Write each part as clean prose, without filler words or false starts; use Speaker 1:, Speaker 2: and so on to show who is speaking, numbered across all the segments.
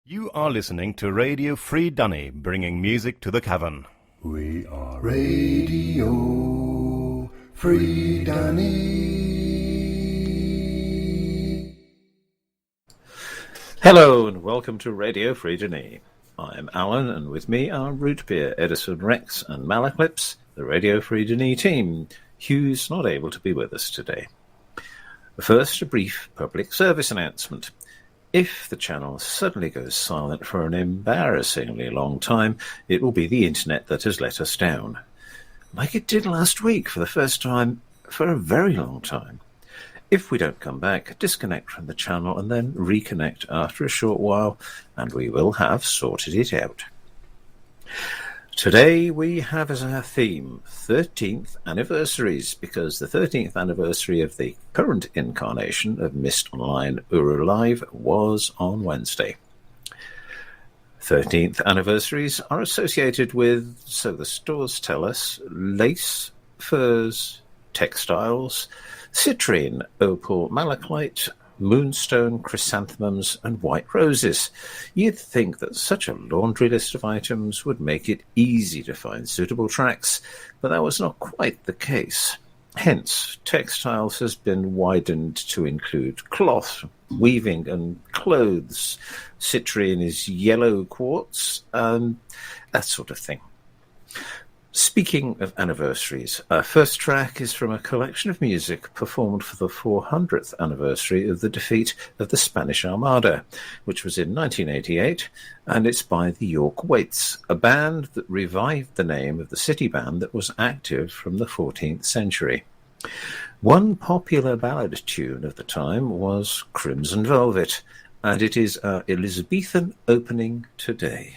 Speaker 1: You are listening to Radio Free Dunny, bringing music to the cavern.
Speaker 2: We are Radio Free Dunny.
Speaker 3: Hello and welcome to Radio Free Dunny. I'm Alan, and with me are Root Beer, Edison Rex and Malaclips, the Radio Free Dunny team. Hugh's not able to be with us today. First, a brief public service announcement. If the channel suddenly goes silent for an embarrassingly long time, it will be the internet that has let us down. Like it did last week for the first time for a very long time. If we don't come back, disconnect from the channel and then reconnect after a short while, and we will have sorted it out. Today we have as our theme 13th anniversaries, because the 13th anniversary of the current incarnation of Mist Online Uru Live was on Wednesday. 13th anniversaries are associated with, so the stores tell us, lace, furs, textiles, citrine, opal, malachite, moonstone, chrysanthemums, and white roses. You'd think that such a laundry list of items would make it easy to find suitable tracks, but that was not quite the case. Hence, textiles has been widened to include cloth, weaving, and clothes. Citrine is yellow quartz, that sort of thing. Speaking of anniversaries, our first track is from a collection of music performed for the 400th anniversary of the defeat of the Spanish Armada, which was in 1988, and it's by the York Waits, a band that revived the name of the city band that was active from the 14th century. One popular ballad tune of the time was Crimson Velvet, and it is our Elizabethan opening today.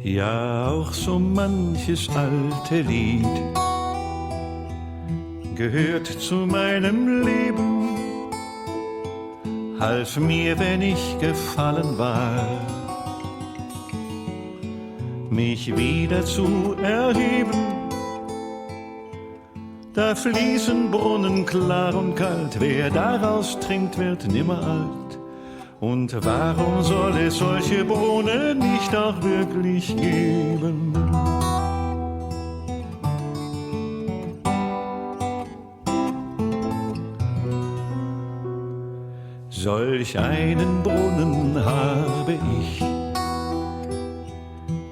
Speaker 4: Ja, auch so manches alte Lied gehört zu meinem Leben, half mir, wenn ich gefallen war, mich wieder zu erheben. Da fließen Brunnen klar und kalt, wer daraus trinkt, wird nimmer alt. Und warum soll es solche Bohnen nicht auch wirklich geben? Solch einen Brunnen habe ich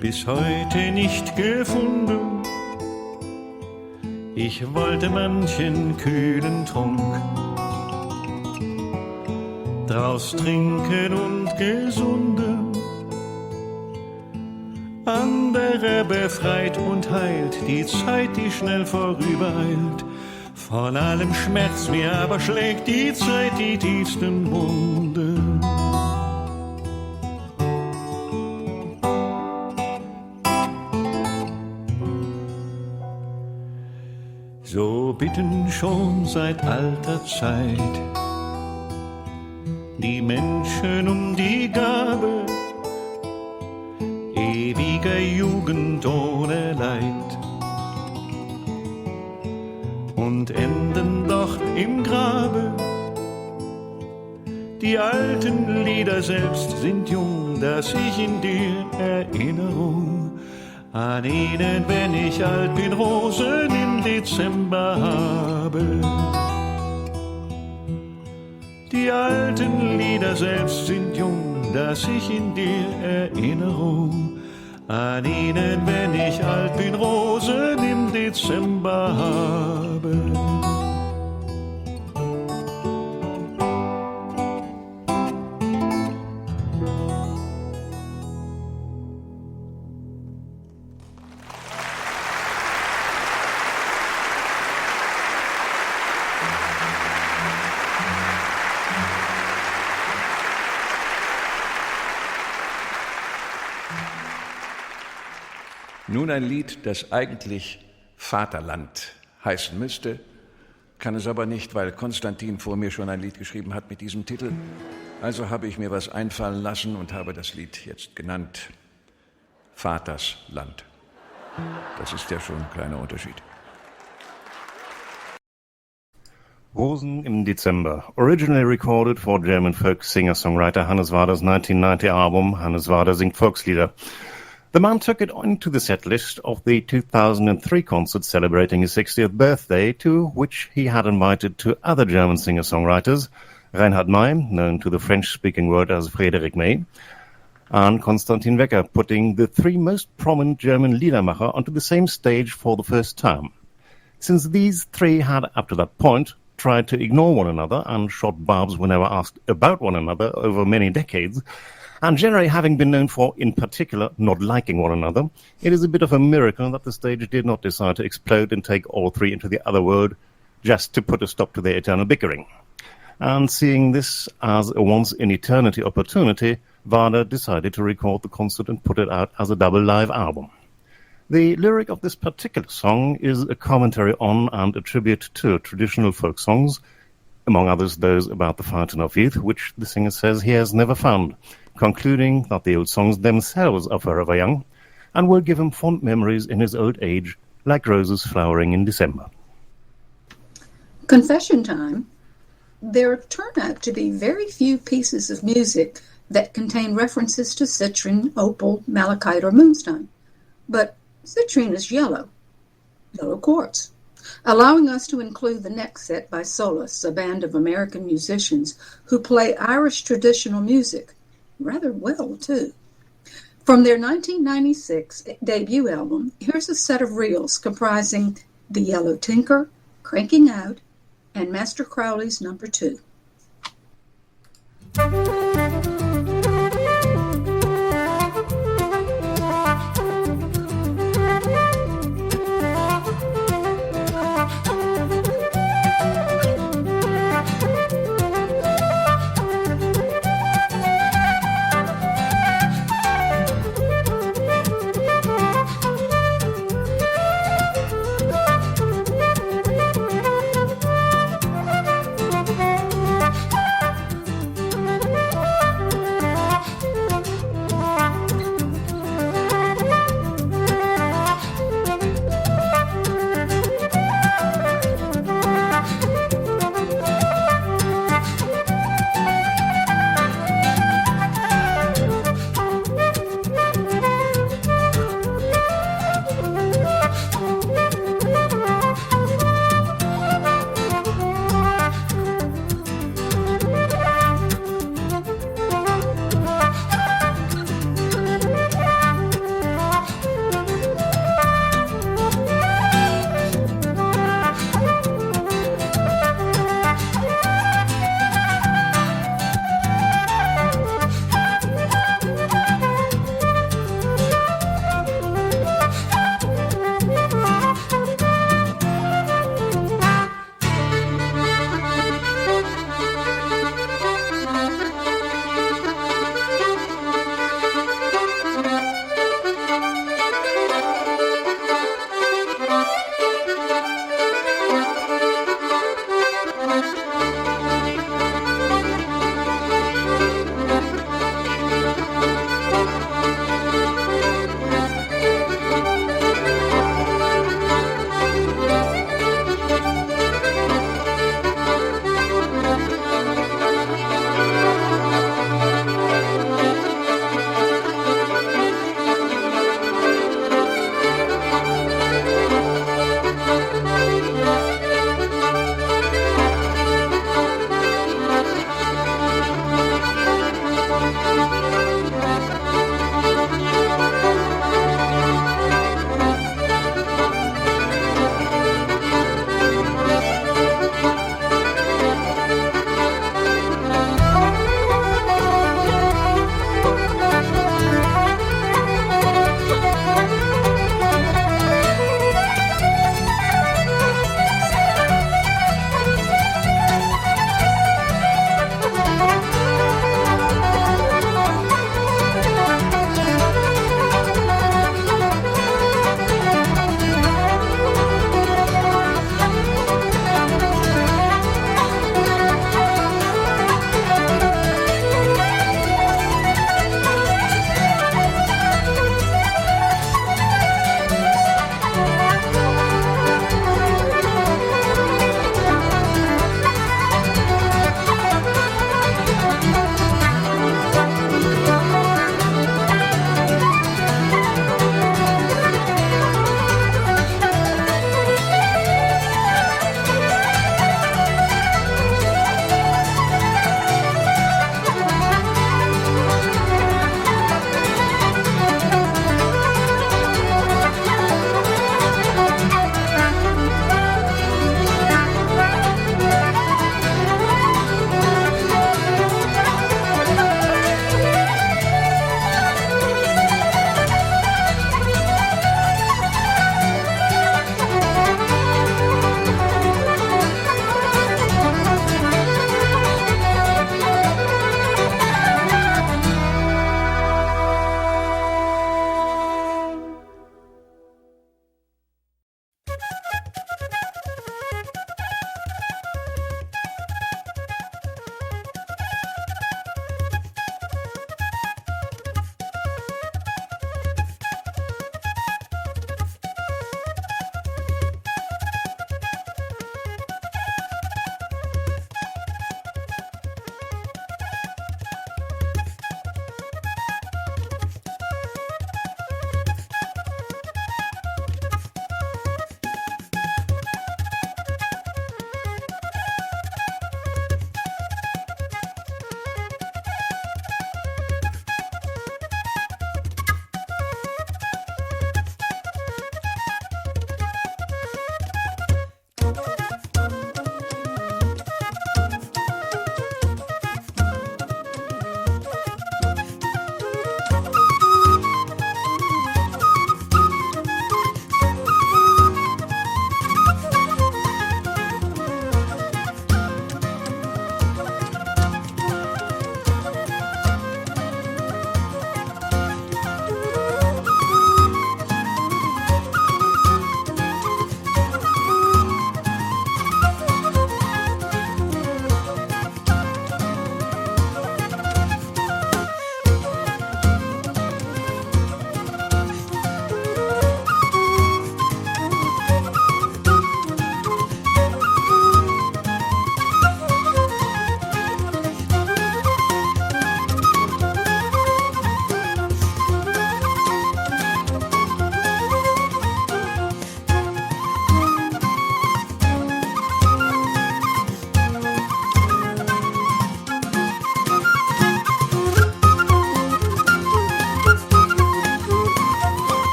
Speaker 4: bis heute nicht gefunden. Ich wollte manchen kühlen Trunk draus trinken und gesunden. Andere befreit und heilt die Zeit, die schnell vorübereilt. Von allem Schmerz mir aber schlägt die Zeit die tiefsten Wunden. So bitten schon seit alter Zeit die Menschen um die Gabe ewiger Jugend ohne Leid und enden doch im Grabe. Die alten Lieder selbst sind jung, dass ich in dir Erinnerung an ihnen, wenn ich alt bin, Rosen im Dezember habe. Die alten Lieder selbst sind jung, dass ich in dir Erinnerung an ihnen, wenn ich alt bin, Rosen im Dezember habe. Nun ein Lied, das eigentlich Vaterland heißen müsste, kann es aber nicht, weil Konstantin vor mir schon ein Lied geschrieben hat mit diesem Titel. Also habe ich mir was einfallen lassen und habe das Lied jetzt genannt Vatersland. Das ist ja schon ein kleiner Unterschied.
Speaker 1: Rosen im Dezember, originally recorded for German folk singer-songwriter Hannes Wader's 1990 album Hannes Wader singt Volkslieder. The man took it onto the set list of the 2003 concert celebrating his 60th birthday, to which he had invited two other German singer-songwriters, Reinhard May, known to the French-speaking world as Frédéric May, and Konstantin Wecker, putting the three most prominent German Liedermacher onto the same stage for the first time. Since these three had, up to that point, tried to ignore one another and shot barbs whenever asked about one another over many decades, and generally having been known for, in particular, not liking one another, it is a bit of a miracle that the stage did not decide to explode and take all three into the other world just to put a stop to their eternal bickering. And seeing this as a once-in-eternity opportunity, Wader decided to record the concert and put it out as a double live album. The lyric of this particular song is a commentary on and a tribute to traditional folk songs, among others those about the fountain of youth, which the singer says he has never found, concluding that the old songs themselves are forever young and will give him fond memories in his old age, like roses flowering in December.
Speaker 5: Confession time. There turn out to be very few pieces of music that contain references to citrine, opal, malachite, or moonstone. But citrine is yellow quartz, allowing us to include the next set by Solace, a band of American musicians who play Irish traditional music rather well, too. From their 1996 debut album, here's a set of reels comprising The Yellow Tinker, Cranking Out, and Master Crowley's Number 2.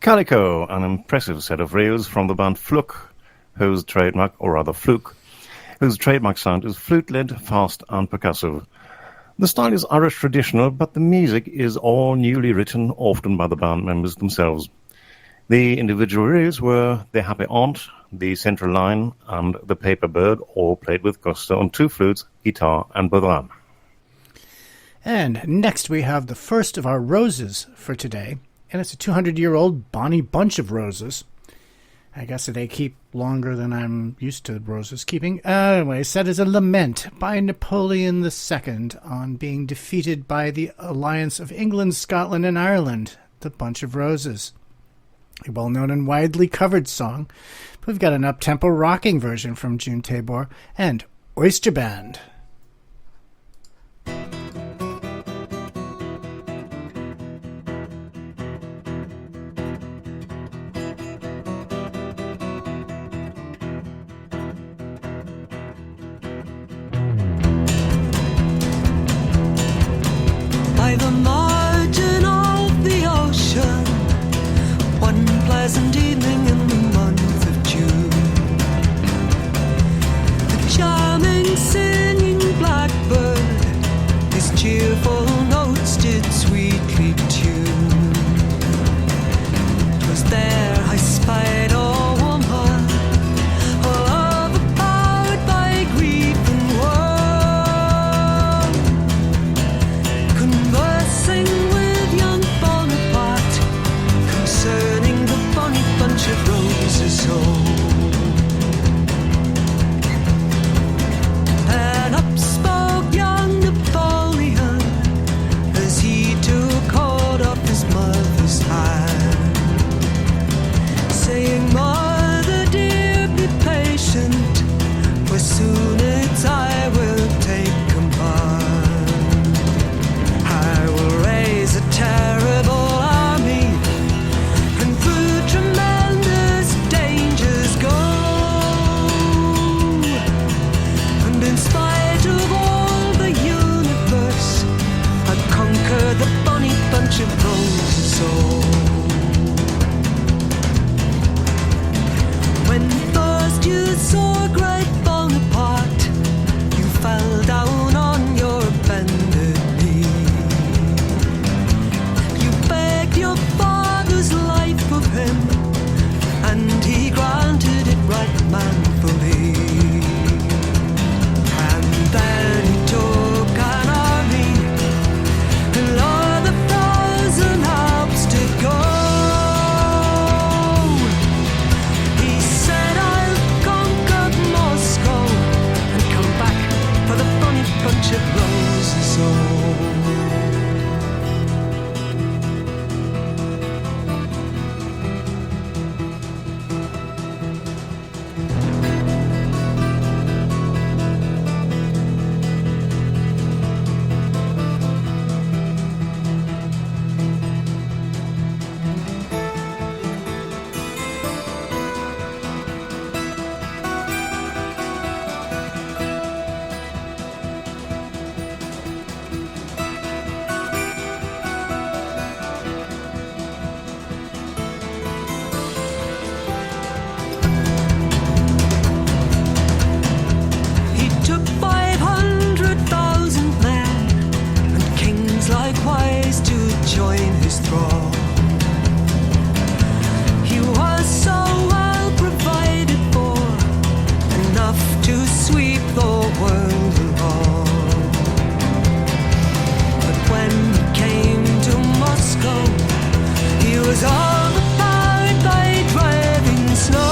Speaker 1: Calico, an impressive set of reels from the band Fluke, whose trademark sound is flute-led, fast and percussive. The style is Irish traditional, but the music is all newly written, often by the band members themselves. The individual reels were The Happy Aunt, The Central Line, and The Paper Bird, all played with gusto on 2 flutes, guitar and bodhrán.
Speaker 6: And next we have the first of our roses for today, and it's a 200-year-old bonny bunch of roses. I guess they keep longer than I'm used to roses keeping. Anyway, set as a lament by Napoleon II on being defeated by the alliance of England, Scotland, and Ireland, the Bunch of Roses. A well-known and widely covered song. We've got an up-tempo rocking version from June Tabor and Oyster Band.
Speaker 7: By the margin of the ocean, one pleasant evening in the month of June, the charming singing blackbird his cheerful notes did sweetly tune. 'Twas there I spied a woman, all overpowered by grief and woe, conversing with young Bonaparte concerning the bonny bunch of roses. Oh, and up spoke young Napoleon as he took hold of his mother's hand, saying, "Mother dear, be patient, for soon it's I will take command. I will raise a terrible army, and through tremendous dangers go. And in spite of all the universe, I'd conquer the bonny bunch of roses." Oh, when first you saw great Bonaparte, you fell down on your bended knee. You begged your father's life of him, and he granted it right manfully. And then he took an army and o'er the frozen Alps did go. He said, "I'll conquer Moscow and come back for the bonny bunch of roses." Oh, he took 500,000 men and kings likewise to join his throng. He was so well provided for, enough to sweep the world along. But when he came to Moscow, he was overpowered by driving snow.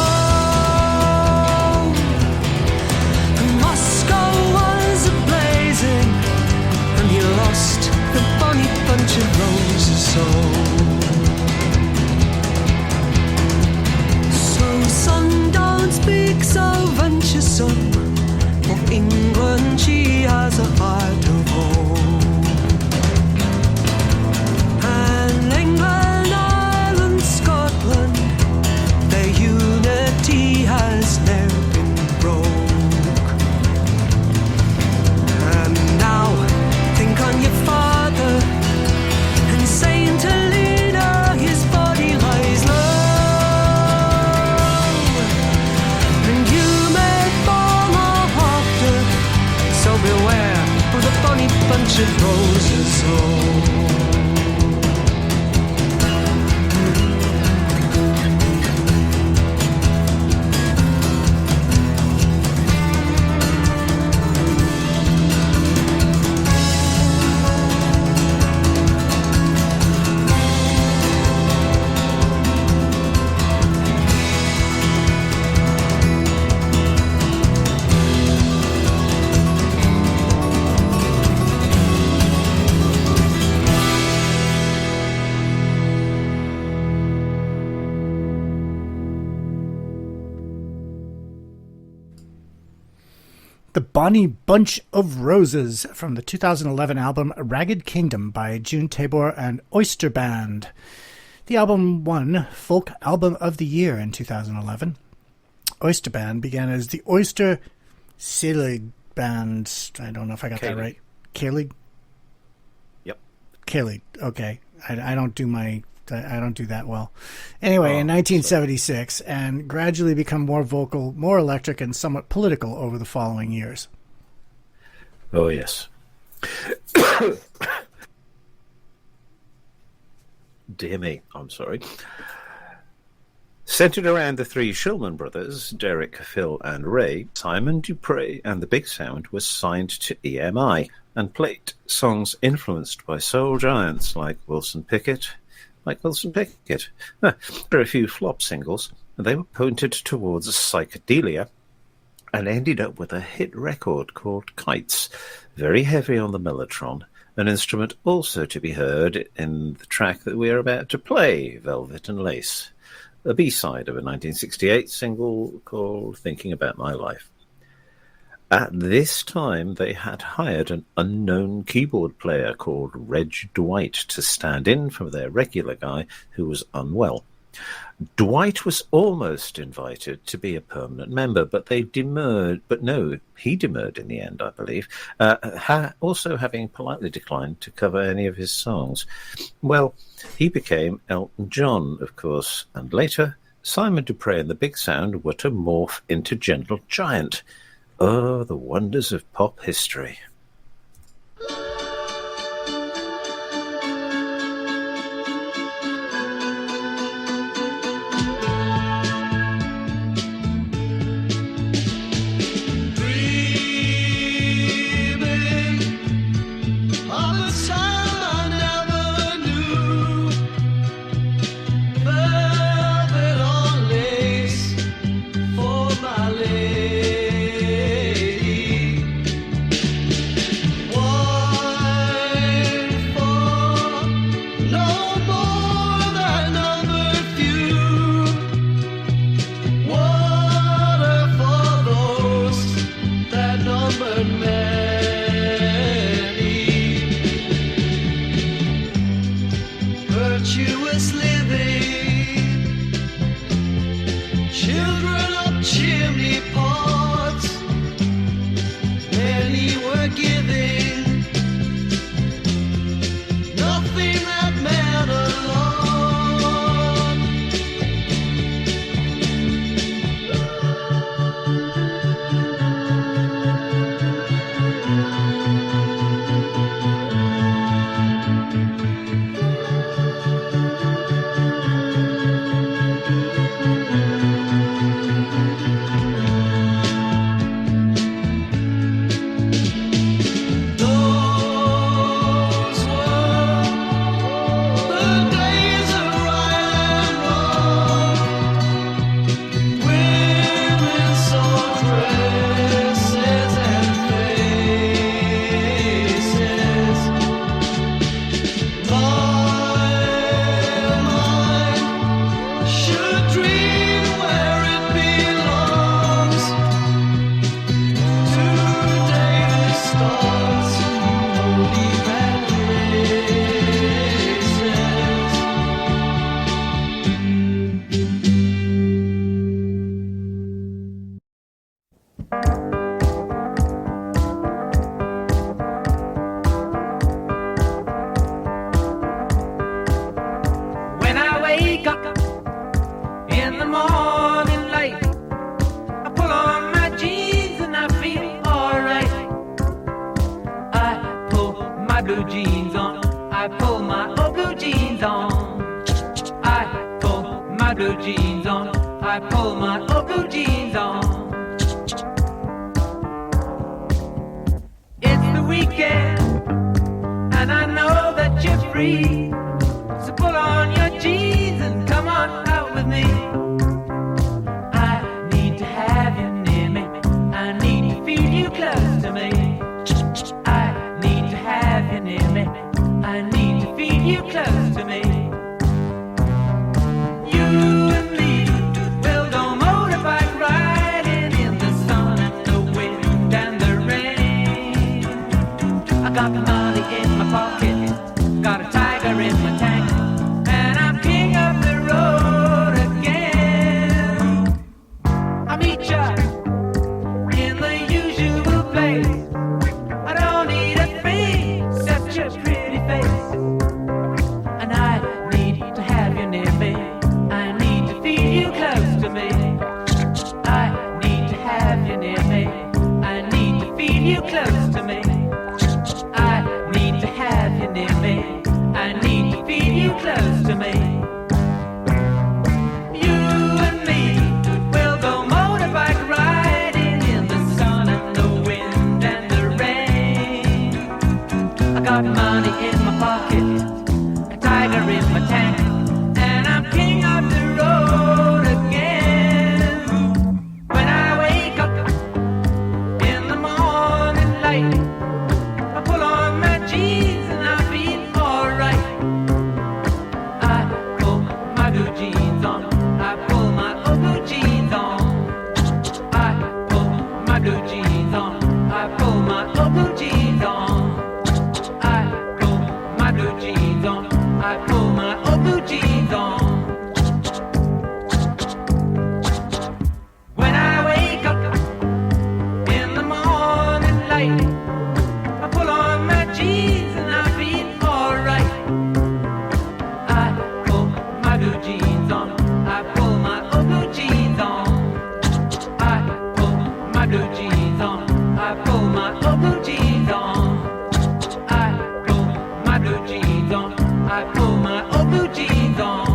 Speaker 7: Moscow was a-blazing, and he lost the bonny bunch of roses. So son, don't speak so venturesome, for England she has a heart of home. And England, Ireland, Scotland, their unity has never been broke. And now think on your father, and Saint Helena, his body lies low. bunch of roses. Oh.
Speaker 6: The Bonnie Bunch of Roses from the 2011 album Ragged Kingdom by June Tabor and Oyster Band. The album won Folk Album of the Year in 2011. Oyster Band began as the Oyster Ceilig Band. I don't know if I got that right. Ceilig?
Speaker 3: Yep.
Speaker 6: Ceilig. Okay. I don't do that well. Anyway, in 1976, and gradually become more vocal, more electric, and somewhat political over the following years.
Speaker 3: Oh, yes. Dear me, I'm sorry. Centered around the three Shulman brothers, Derek, Phil, and Ray, Simon Dupre and the Big Sound was signed to EMI and played songs influenced by soul giants like Wilson Pickett. There are a few flop singles, and they were pointed towards psychedelia and ended up with a hit record called Kites, very heavy on the mellotron, an instrument also to be heard in the track that we are about to play, Velvet and Lace, a B-side of a 1968 single called Thinking About My Life. At this time, they had hired an unknown keyboard player called Reg Dwight to stand in for their regular guy who was unwell. Dwight was almost invited to be a permanent member, but he demurred in the end, I believe, also having politely declined to cover any of his songs. Well, he became Elton John, of course, and later Simon Dupre and the Big Sound were to morph into Gentle Giant. Oh, the wonders of pop history.
Speaker 7: I pull my old blue jeans on. It's the weekend, and I know that you're free. So pull on your jeans and come on out with me. I need to have you near me. I need to feel you close to me. I need to have you near me. I need to feel you close to me. You and me will go motorbike riding in the sun and the wind and the rain. I got the money in my pocket, got a tiger in my tank, and I'm king of the road again. I meet ya in the usual place. I don't need a thing except your pretty face. And I need to have you near me. I need to feel you close to me. I need to have you near me. I need to feel you close to me. I need to have you near me. I need to feel you close to me. You and me will go motorbike riding in the sun and the wind and the rain. I got money in my pocket, a tiger in my tank, and I'm king of the road again. When I wake up in the morning light, I pull on my jeans and I feel alright. I pull my blue jeans on, I pull my old blue jeans on. I pull my blue jeans on, I pull my old blue jeans on. I pull my blue jeans on, I pull my old blue jeans on. When I wake up in the morning light, I pull on my jeans and I feel alright. I pull my blue jeans on, I pull my old blue jeans on. I pull my blue jeans on, I pull my old blue jeans on. I pull my blue jeans on, I pull my old blue jeans on.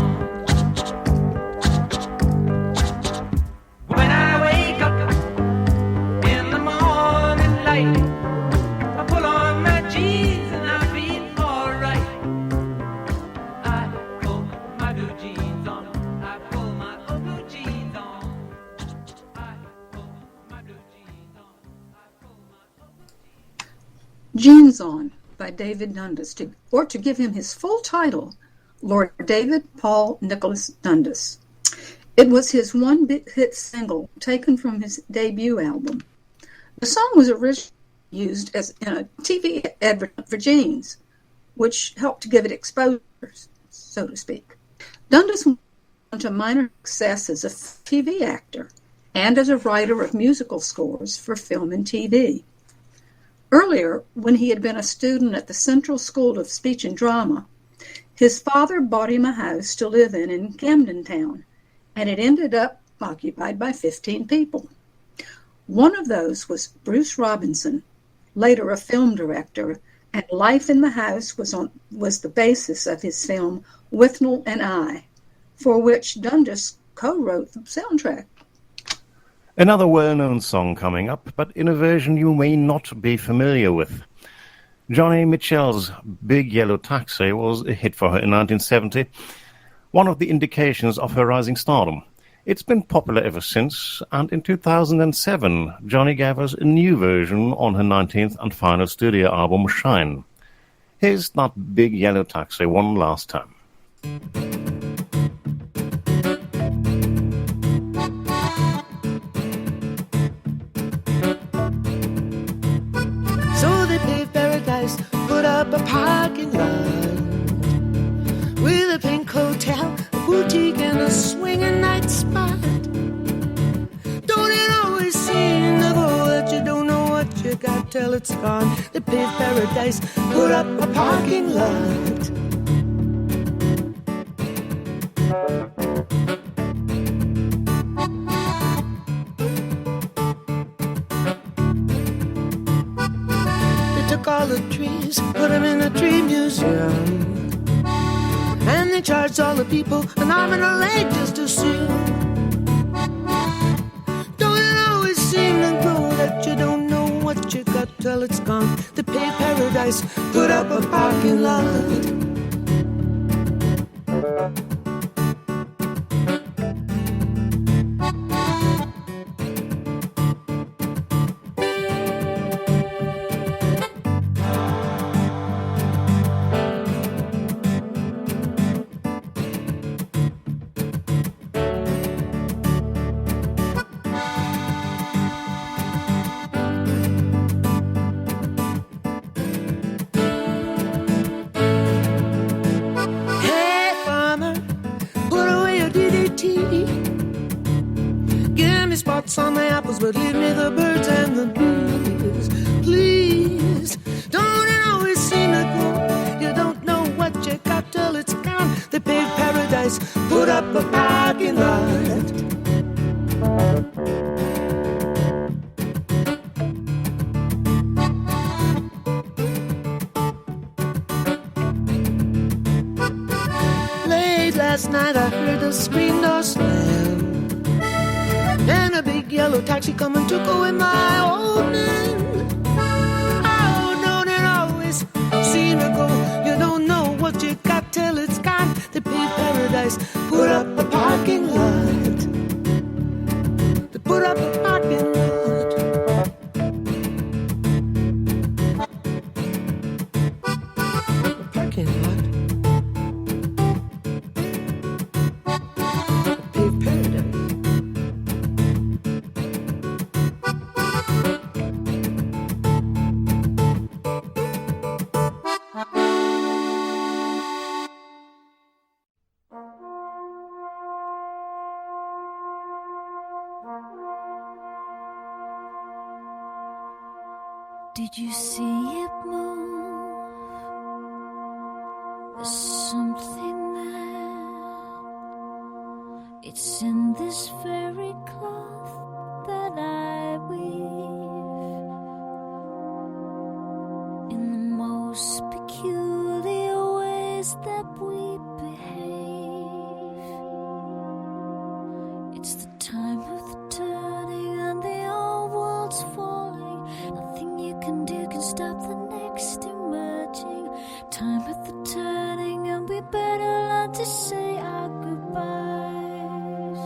Speaker 7: When I wake up in the morning light, I pull on my jeans and I feel alright. I pull my blue jeans on, I pull my old blue jeans on. I pull my blue jeans on, I pull my old...
Speaker 5: Jeans On by David Dundas, or to give him his full title, Lord David Paul Nicholas Dundas. It was his one big hit single taken from his debut album. The song was originally used as in a TV advert for jeans, which helped to give it exposure, so to speak. Dundas went on to minor success as a TV actor and as a writer of musical scores for film and TV. Earlier, when he had been a student at the Central School of Speech and Drama, his father bought him a house to live in Camden Town, and it ended up occupied by 15 people. One of those was Bruce Robinson, later a film director, and life in the house was the basis of his film Withnell and I, for which Dundas co-wrote the soundtrack.
Speaker 1: Another well-known song coming up, but in a version you may not be familiar with. Johnny Mitchell's Big Yellow Taxi was a hit for her in 1970, one of the indications of her rising stardom. It's been popular ever since, and in 2007, Johnny gave us a new version on her 19th and final studio album, Shine. Here's that Big Yellow Taxi one last time.
Speaker 8: So they paved paradise, put up a parking lot with a pink hotel, a boutique, and a swinging night spot. Don't it always seem to go that you don't know what you got till it's gone? They paved paradise, put up a parking lot. Took all the trees, put them in a tree museum, and they charged all the people an arm and a leg just to see 'em. that you don't know what you got till it's gone. They paved paradise, put up a parking lot. On the apples, but leave me the birds and the bees. Please, don't it always seem to go? You don't know what you got till it's gone. They paved paradise, put up a parking lot. Late last night I heard the screen door slam, and a big yellow taxi coming took away my old man. Oh, don't it always seem to go? You don't know what you got till it's gone. They paved paradise, put up a parking lot. They put up a parking lot. A parking lot. They paved paradise.
Speaker 9: Did you see it move? There's something there. It's in this very cloth that I weave, in the most peculiar ways that we behave. It's the time of the turning and the old world's falling. Nothing you can do can stop the next emerging. Time at the turning, and we better learn to say our goodbyes.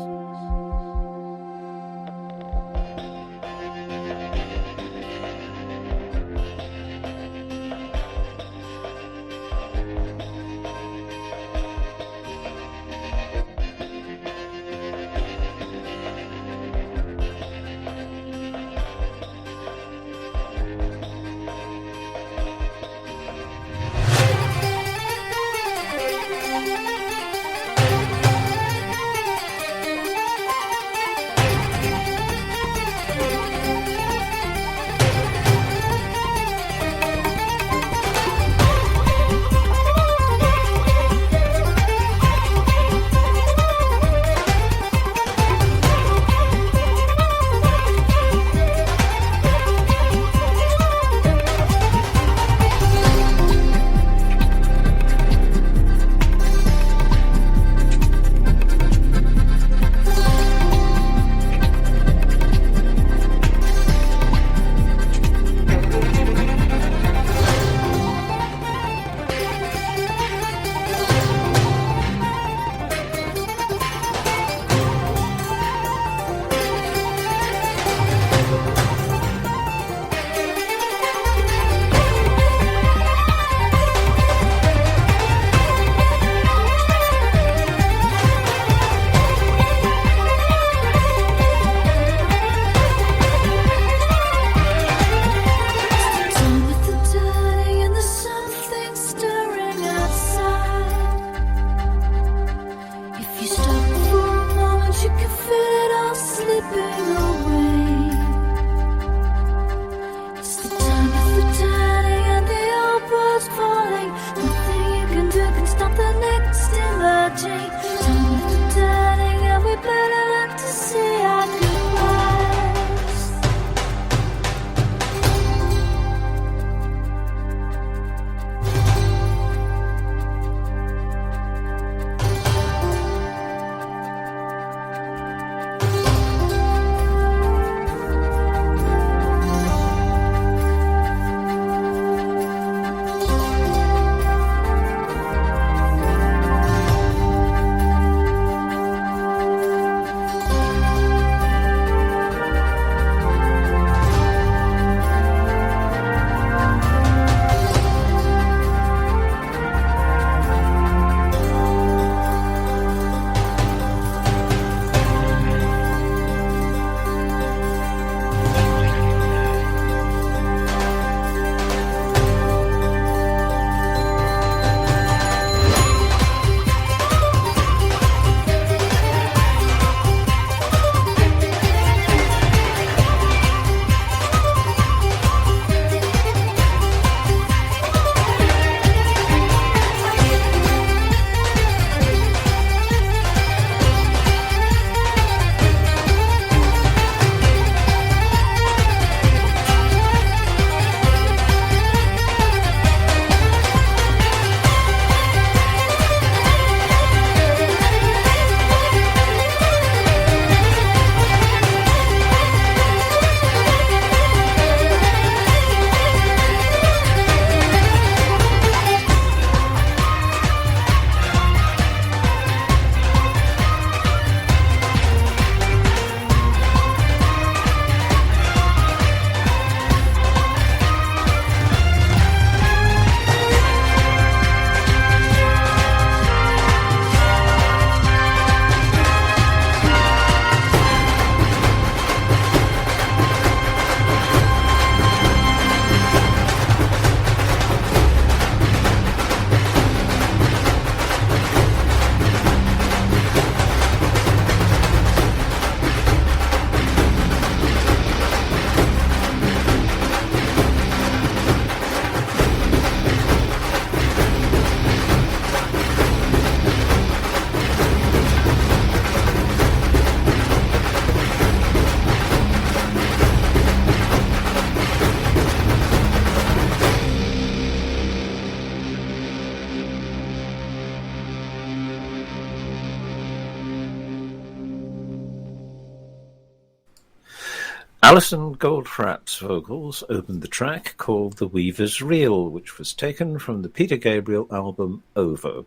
Speaker 3: Alison Goldfrapp's vocals opened the track called The Weaver's Reel, which was taken from the Peter Gabriel album Ovo.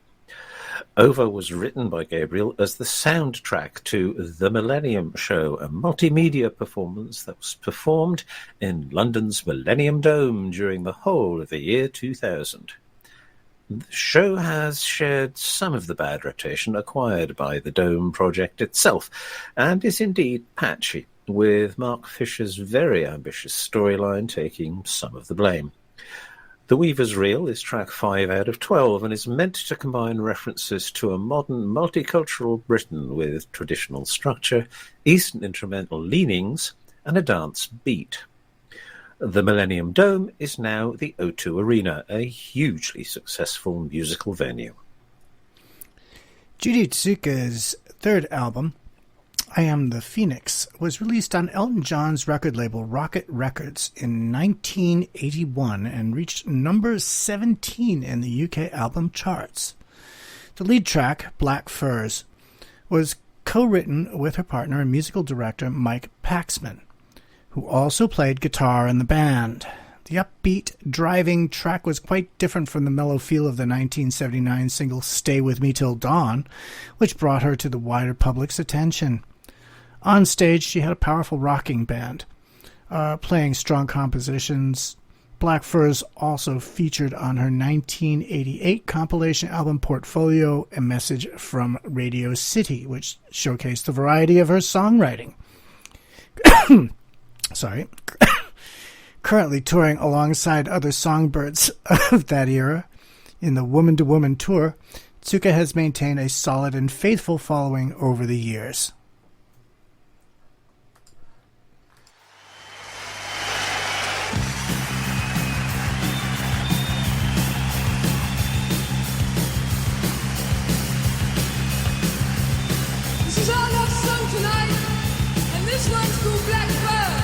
Speaker 3: Ovo was written by Gabriel as the soundtrack to The Millennium Show, a multimedia performance that was performed in London's Millennium Dome during the whole of the year 2000. The show has shared some of the bad reputation acquired by the Dome project itself, and is indeed patchy, with Mark Fisher's very ambitious storyline taking some of the blame. The Weaver's Reel is track 5 out of 12 and is meant to combine references to a modern multicultural Britain with traditional structure, Eastern instrumental leanings, and a dance beat. The Millennium Dome is now the O2 Arena, a hugely successful musical venue.
Speaker 6: Judy Tsuka's third album, I Am the Phoenix, was released on Elton John's record label Rocket Records in 1981 and reached number 17 in the UK album charts. The lead track, Black Furs, was co-written with her partner and musical director Mike Paxman, who also played guitar in the band. The upbeat, driving track was quite different from the mellow feel of the 1979 single Stay With Me Till Dawn, which brought her to the wider public's attention. On stage, she had a powerful rocking band, playing strong compositions. Black Furs also featured on her 1988 compilation album Portfolio, A Message from Radio City, which showcased the variety of her songwriting. Sorry. Currently touring alongside other songbirds of that era in the Woman to Woman tour, Tsuka has maintained a solid and faithful following over the years.
Speaker 10: This is our last song tonight, and this one's called Black Bird.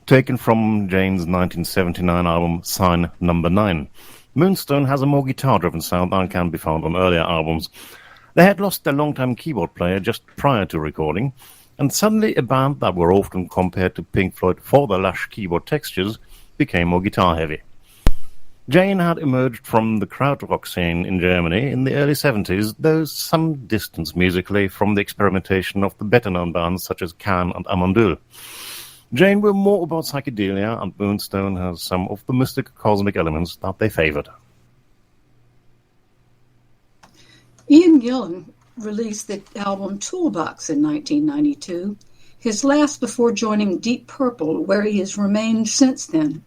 Speaker 1: taken from Jane's 1979 album Sign Number 9. Moonstone has a more guitar-driven sound than can be found on earlier albums. They had lost their longtime keyboard player just prior to recording, and suddenly a band that were often compared to Pink Floyd for their lush keyboard textures became more guitar-heavy. Jane had emerged from the krautrock scene in Germany in the early 70s, though some distance musically from the experimentation of the better-known bands such as Can and Amandul. Jane were more about psychedelia, and Moonstone has some of the mystic cosmic elements that they favored.
Speaker 5: Ian Gillan released the album Toolbox in 1992, his last before joining Deep Purple, where he has remained since then.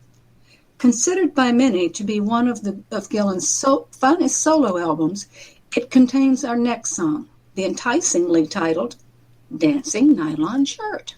Speaker 5: Considered by many to be one of Gillan's finest solo albums, it contains our next song, the enticingly titled Dancing Nylon Shirt.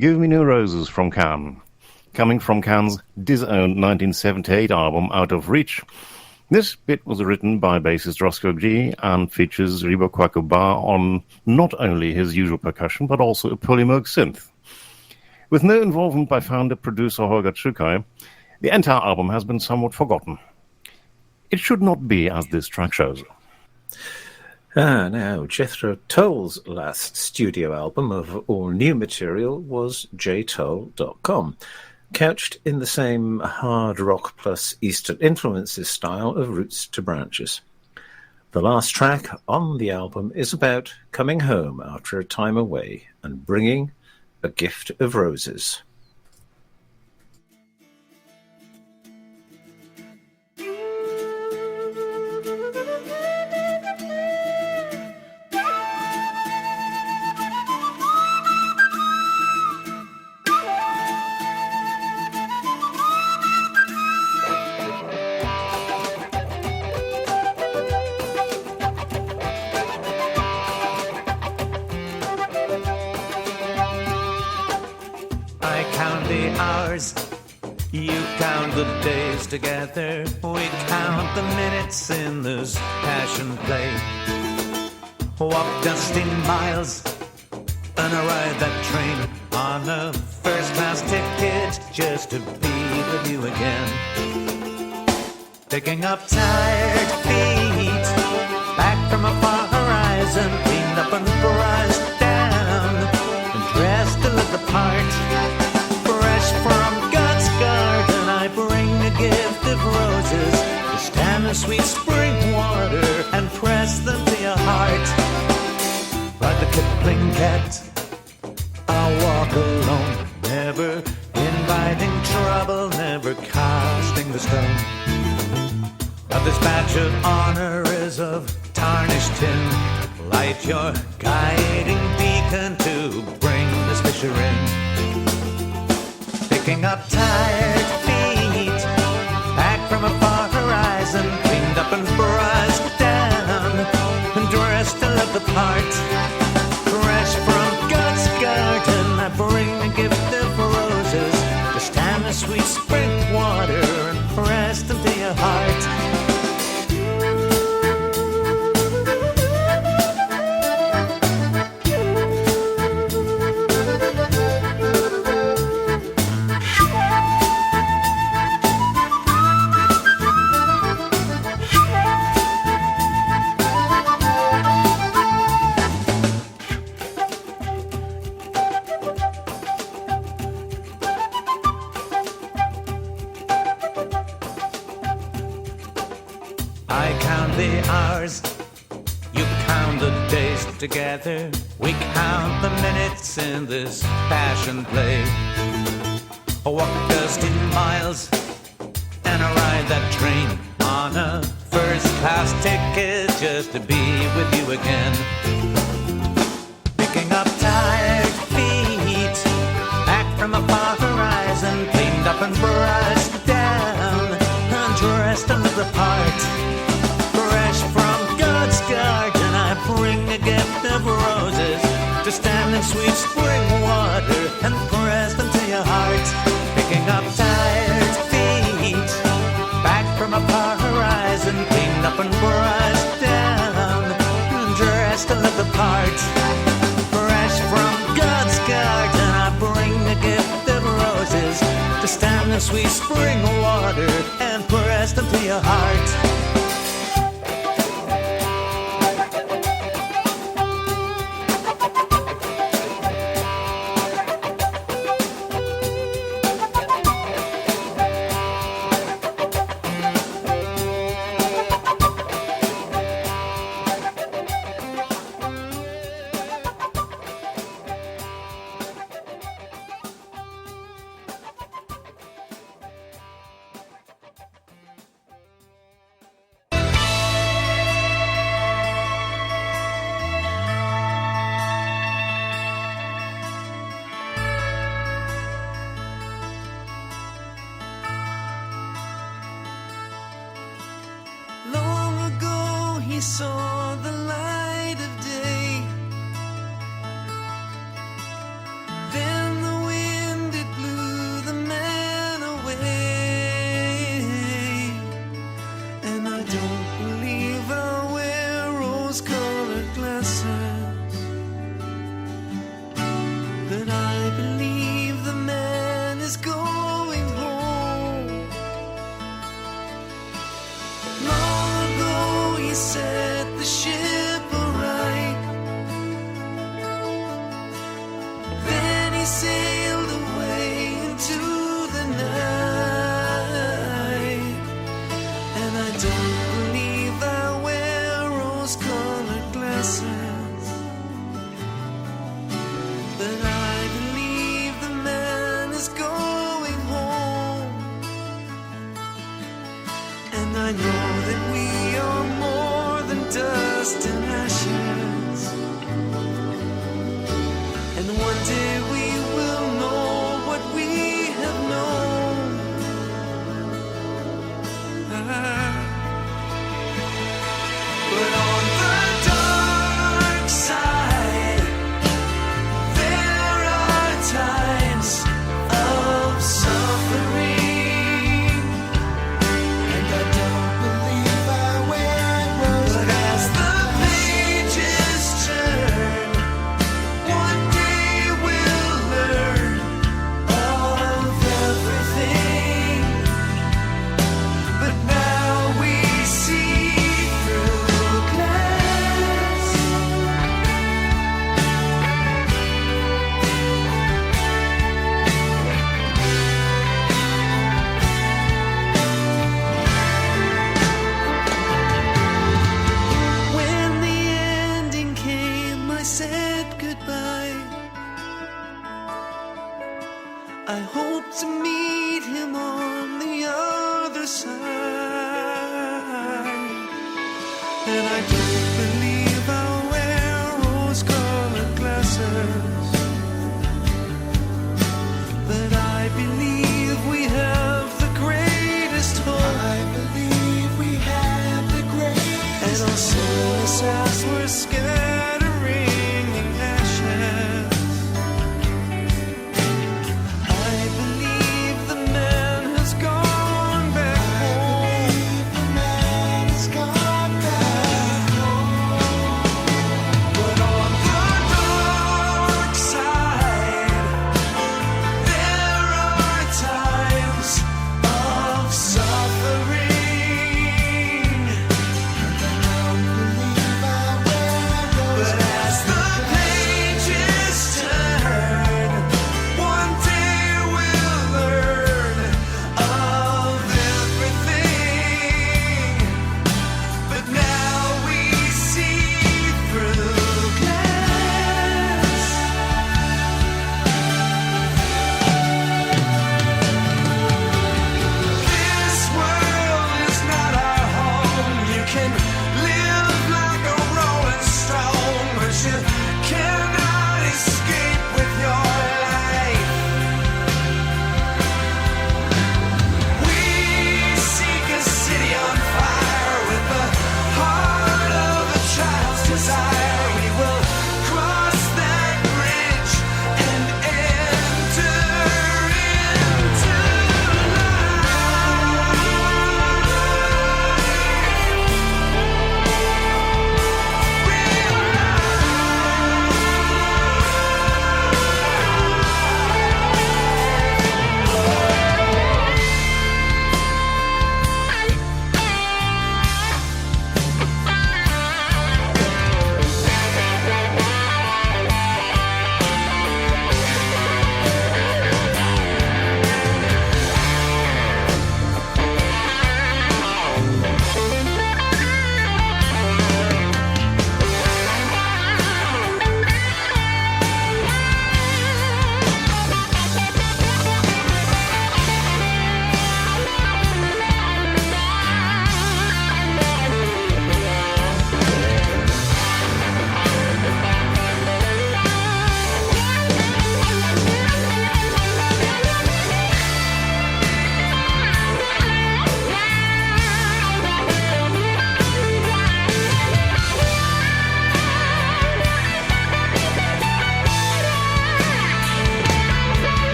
Speaker 1: Give Me New Roses from Cannes. Coming from Cannes' disowned 1978 album Out of Reach, this bit was written by bassist Roscoe G and features Ribo Kwakuba on not only his usual percussion but also a Polymoog synth. With no involvement by founder-producer Holger Tschukai, the entire album has been somewhat forgotten. It should not be, as this track shows.
Speaker 3: Now, Jethro Tull's last studio album of all new material was jtull.com, couched in the same hard rock plus Eastern influences style of Roots to Branches. The last track on the album is about coming home after a time away and bringing a gift of roses.
Speaker 7: You count the days together, we count the minutes in this passion play. Walk dusty miles and ride that train on a first-class ticket just to be with you again. Picking up tired feet back from a far horizon, cleaned up and priced down and dressed to look the part. Fresh from God's garden, I bring a gift of roses, to stand in sweet spring water and press them to your heart. Like the Kipling cat, I'll walk alone, never inviting trouble, never casting the stone. But this badge of honor is of tarnished tin. Light your guiding beacon to bring this fisher in. Picking up tired feet back from a far horizon, cleaned up and brushed down and dressed to look the part. Fresh from God's garden, I bring a gift of roses, to stand in sweet spring water and press them to your heart. Together, we count the minutes in this passion play. Walk dusty miles and ride that train on a first-class ticket just to be with you again. Picking up tired feet back from a far horizon, cleaned up and brushed down and dressed to look the part. Fresh from God's garden, I bring a gift of roses, to stand in sweet spring water and press them to your heart. Picking up tired feet back from a far horizon, cleaned up and brushed down and dressed to look the part. Fresh from God's garden, I bring a gift of roses, to stand in sweet spring water and press them to your heart.
Speaker 8: I know that we are more than dust and ashes. And one day we will know what we have known. But on the dark side, there are times of suffering, and I don't believe I wear rose. But as the pages turn, one day we'll learn of everything. But now we see through glass. When the ending came, I said goodbye. I hope to meet him on the other side. And I don't believe I'll wear rose-colored glasses. But I believe we have the greatest hope. I believe we have the greatest. And I'll sing this as we're scattering the ashes. I believe the man has gone back home. The man has gone back home. But on the dark side, there are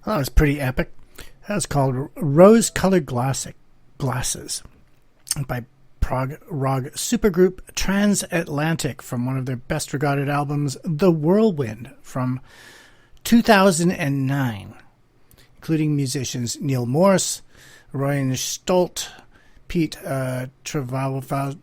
Speaker 6: Well, that was pretty epic. That was called Rose-Colored Glasses by prog rock supergroup Transatlantic from one of their best regarded albums, The Whirlwind, from 2009, including musicians Neil Morse, Ryan Stolt, Pete Trewavas,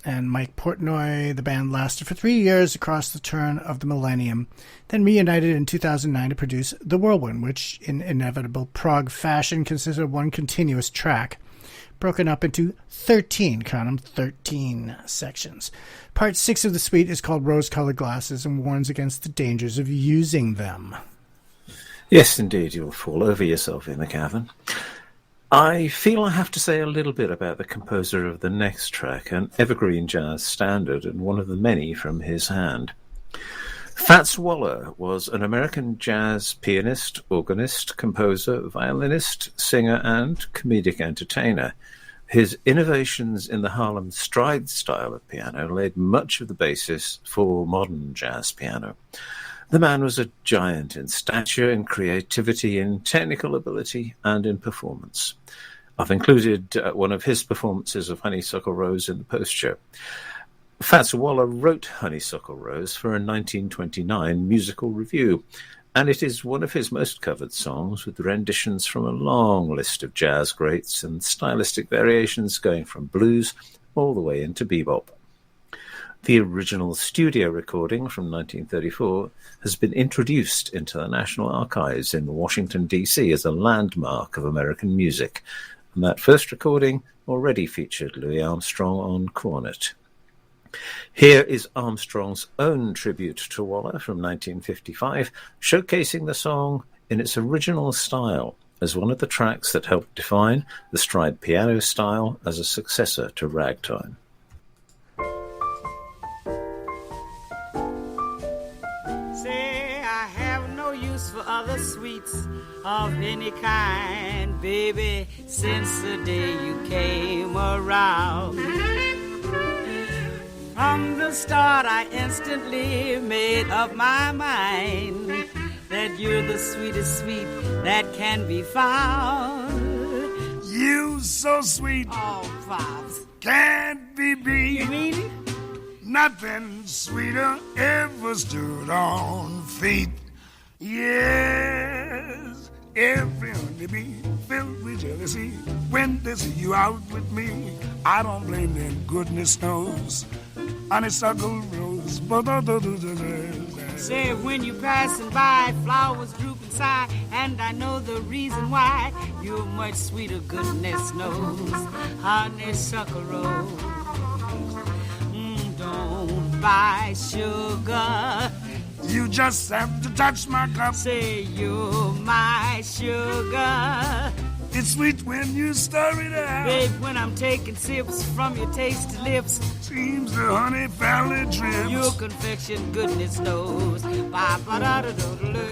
Speaker 6: and Mike Portnoy. The band lasted for 3 years across the turn of the millennium, then reunited in 2009 to produce The Whirlwind, which, in inevitable prog fashion, consisted of one continuous track, broken up into 13, count them, 13 sections. Part 6 of the suite is called Rose-Colored Glasses and warns against the dangers of using them.
Speaker 3: Yes, indeed, you'll fall over yourself in the cavern. I feel I have to say a little bit about the composer of the next track, an evergreen jazz standard and one of the many from his hand. Fats Waller was an American jazz pianist, organist, composer, violinist, singer, and comedic entertainer. His innovations in the Harlem stride style of piano laid much of the basis for modern jazz piano. The man was a giant in stature, in creativity, in technical ability, and in performance. I've included one of his performances of Honeysuckle Rose in the post-show. Fats Waller wrote Honeysuckle Rose for a 1929 musical review, and it is one of his most covered songs, with renditions from a long list of jazz greats and stylistic variations going from blues all the way into bebop. The original studio recording from 1934 has been introduced into the National Archives in Washington, D.C. as a landmark of American music, and that first recording already featured Louis Armstrong on cornet. Here is Armstrong's own tribute to Waller from 1955, showcasing the song in its original style as one of the tracks that helped define the stride piano style as a successor to ragtime.
Speaker 7: Say I have no use for other sweets of any kind, baby, since the day you came around. From the start, I instantly made up my mind that you're the sweetest sweet that can be found.
Speaker 11: You so sweet.
Speaker 7: Oh, Pops.
Speaker 11: Can't be beat.
Speaker 7: You mean it?
Speaker 11: Nothing sweeter ever stood on feet. Yes, every honeybee filled with jealousy when they see you out with me. I don't blame them, goodness knows. Honeysuckle rose.
Speaker 7: Say when you passing by, flowers droop inside, and I know the reason why. You're much sweeter, goodness knows. Honeysuckle rose. Don't buy sugar.
Speaker 11: You just have to touch my cup.
Speaker 7: Say you're my sugar.
Speaker 11: It's sweet when you stir it out.
Speaker 7: Babe, when I'm taking sips from your tasty lips,
Speaker 11: seems the honey valley drips.
Speaker 7: Your confection, goodness knows. Ba-ba-da-da-da-da-da.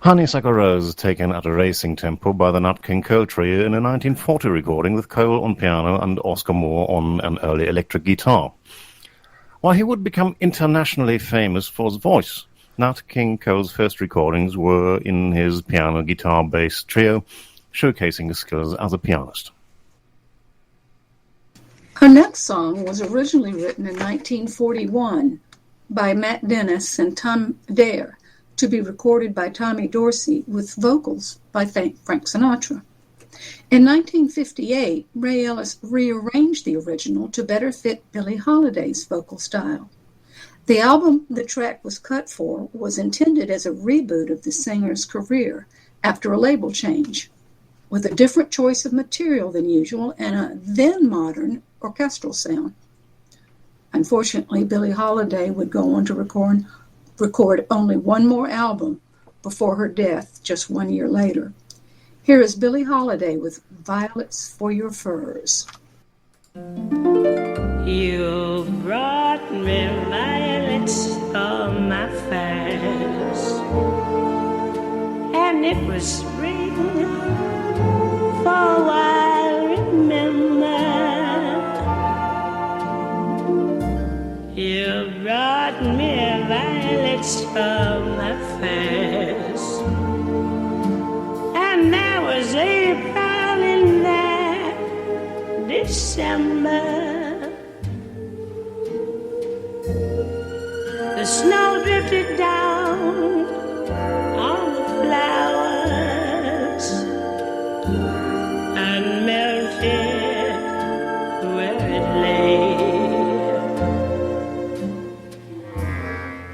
Speaker 1: Honeysuckle Rose, taken at a racing tempo by the Nat King Cole Trio in a 1940 recording with Cole on piano and Oscar Moore on an early electric guitar. While he would become internationally famous for his voice, Nat King Cole's first recordings were in his piano, guitar, bass trio, showcasing his skills as a pianist.
Speaker 5: Her next song was originally written in 1941 by Matt Dennis and Tom Dare, to be recorded by Tommy Dorsey with vocals by Frank Sinatra. In 1958, Ray Ellis rearranged the original to better fit Billie Holiday's vocal style. The album the track was cut for was intended as a reboot of the singer's career after a label change, with a different choice of material than usual and a then-modern orchestral sound. Unfortunately, Billie Holiday would go on to record only one more album before her death just 1 year later. Here is Billie Holiday with Violets for Your Furs.
Speaker 12: You brought me violets on my furs, and it was spring for a while, remember. You brought me violets from my furs, and there was April in that December. The snow drifted down on the flowers and melted where it lay.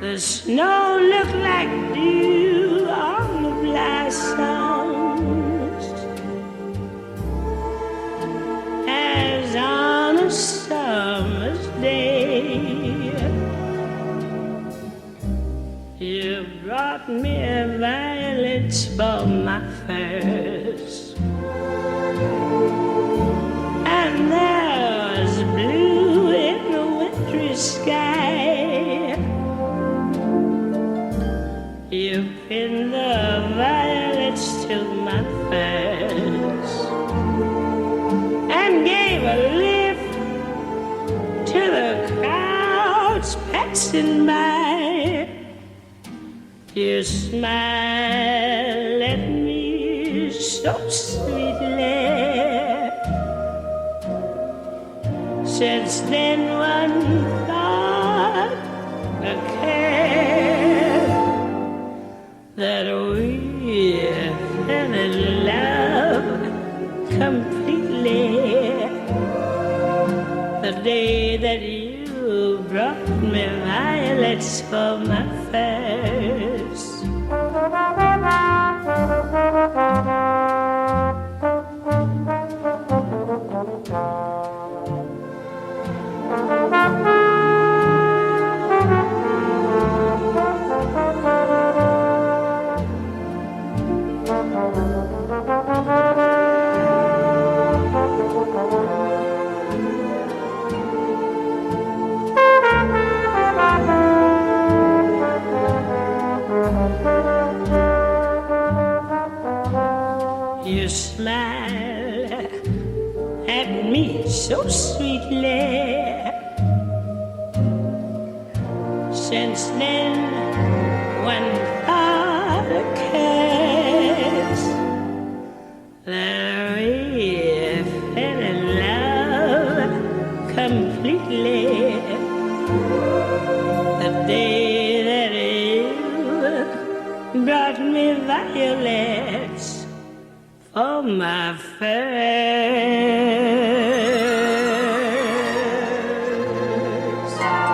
Speaker 12: The snow looked like dew on the blossoms, as on a summer's day. You brought me violets for my furs, and there was blue in the wintry sky. You pinned the violets to my furs and gave a lift to the crowds passing by. You smiled at me so sweetly. Since then one thought occurred, that we fell in love completely. The day that you brought me violets for my furs. You smile at me so sweetly. Since then, one thought occurs, that we fell in love completely. The day that you brought me violets for my furs.
Speaker 7: Thank you.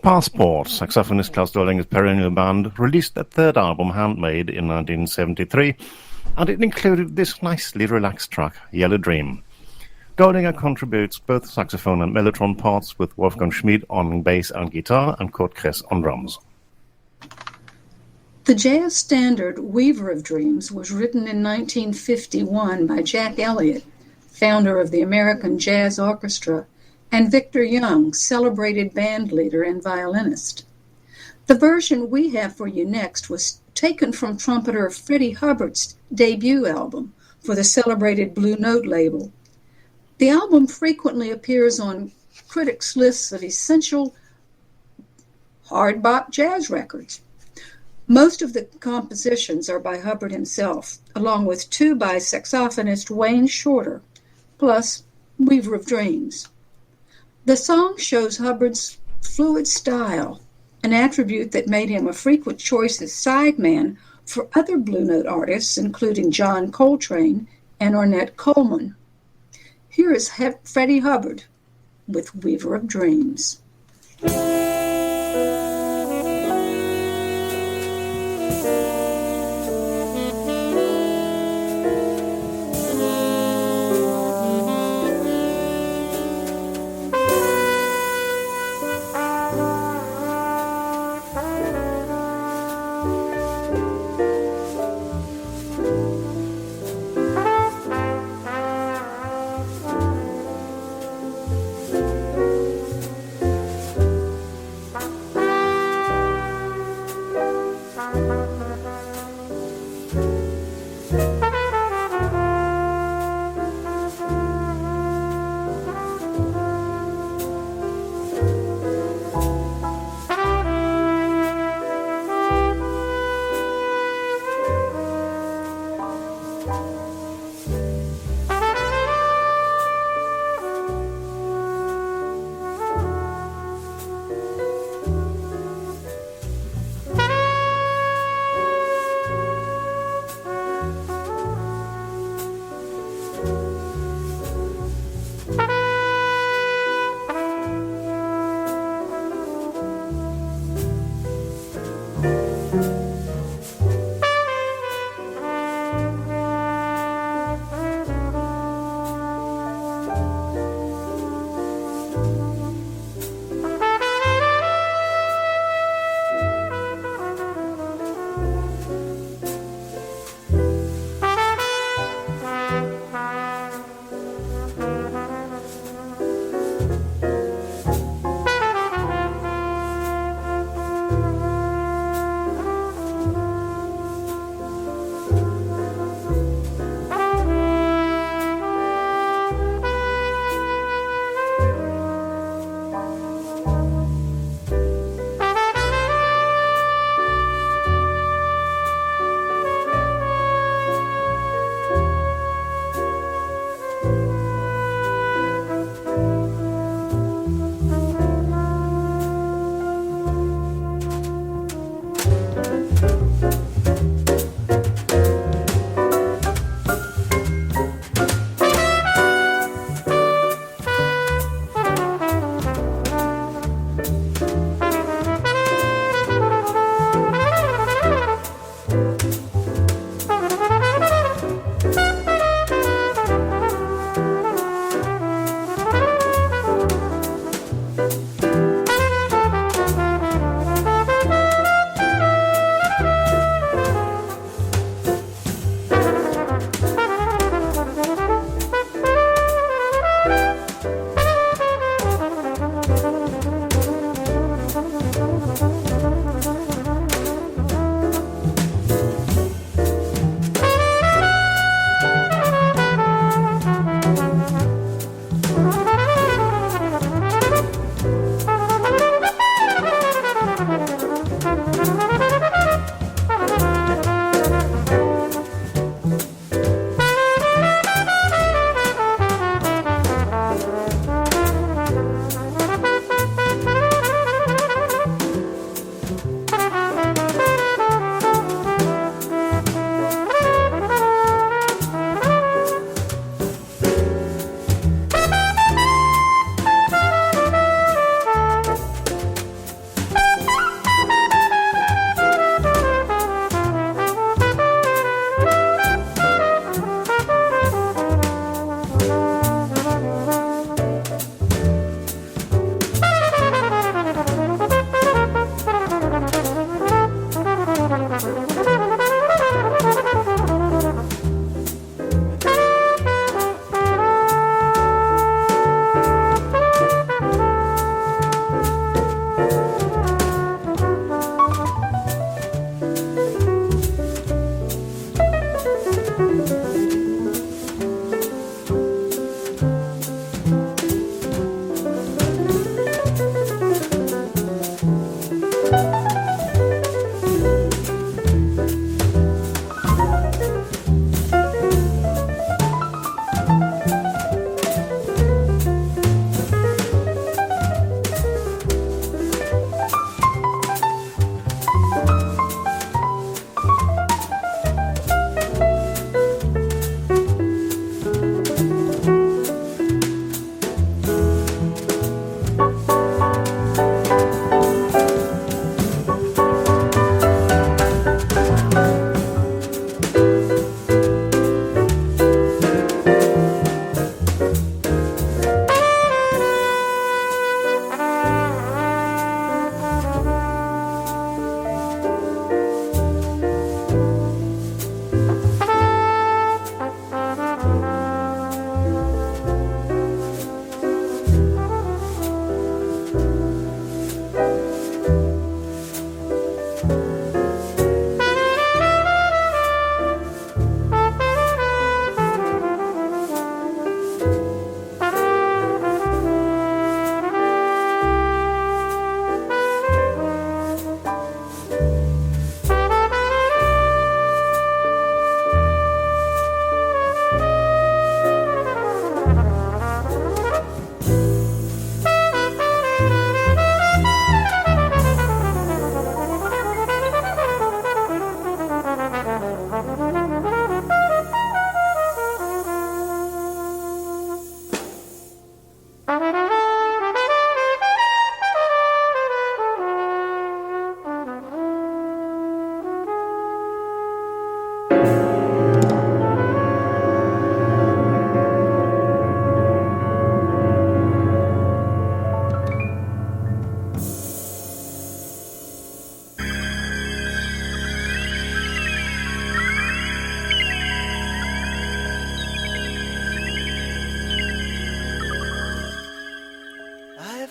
Speaker 1: Passport, saxophonist Klaus Doldinger's perennial band, released their third album, Handmade, in 1973, and it included this nicely relaxed track, Yellow Dream. Doldinger contributes both saxophone and mellotron parts, with Wolfgang Schmid on bass and guitar and Kurt Kress on drums.
Speaker 5: The jazz standard Weaver of Dreams was written in 1951 by Jack Elliott, founder of the American Jazz Orchestra, and Victor Young, celebrated band leader and violinist. The version we have for you next was taken from trumpeter Freddie Hubbard's debut album for the celebrated Blue Note label. The album frequently appears on critics' lists of essential hard bop jazz records. Most of the compositions are by Hubbard himself, along with two by saxophonist Wayne Shorter, plus Weaver of Dreams. The song shows Hubbard's fluid style, an attribute that made him a frequent choice as sideman for other Blue Note artists, including John Coltrane and Ornette Coleman. Here is Freddie Hubbard with Weaver of Dreams.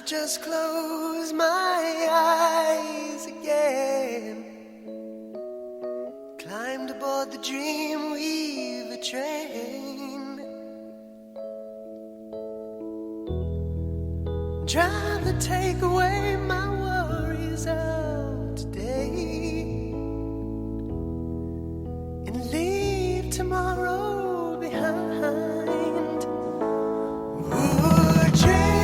Speaker 8: just close my eyes again. Climbed aboard the Dreamweaver train. Trying to take away my worries of today and leave tomorrow behind. Ooh, Dreamweaver,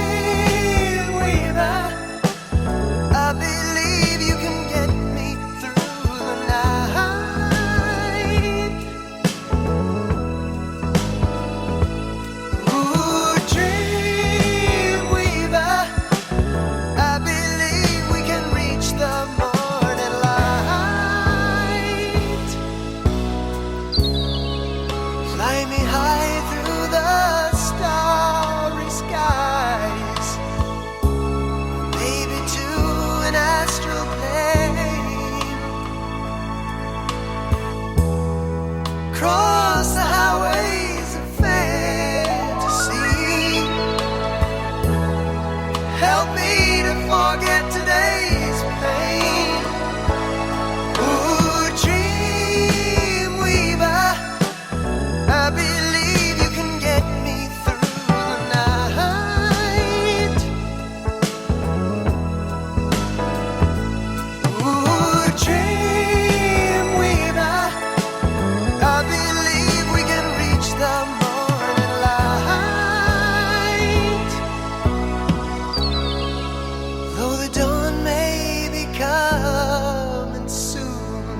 Speaker 8: I believe you can get me through the night. Ooh, Dreamweaver, I believe we can reach the morning light. Fly me high through the starry skies, maybe to an astral plane. Cross the highways of fantasy. Help me to forget today's pain. Ooh, Dreamweaver, I believe you can get me through the night. Ooh, Dreamweaver, I believe we can reach the morning light. Though the dawn may be coming soon,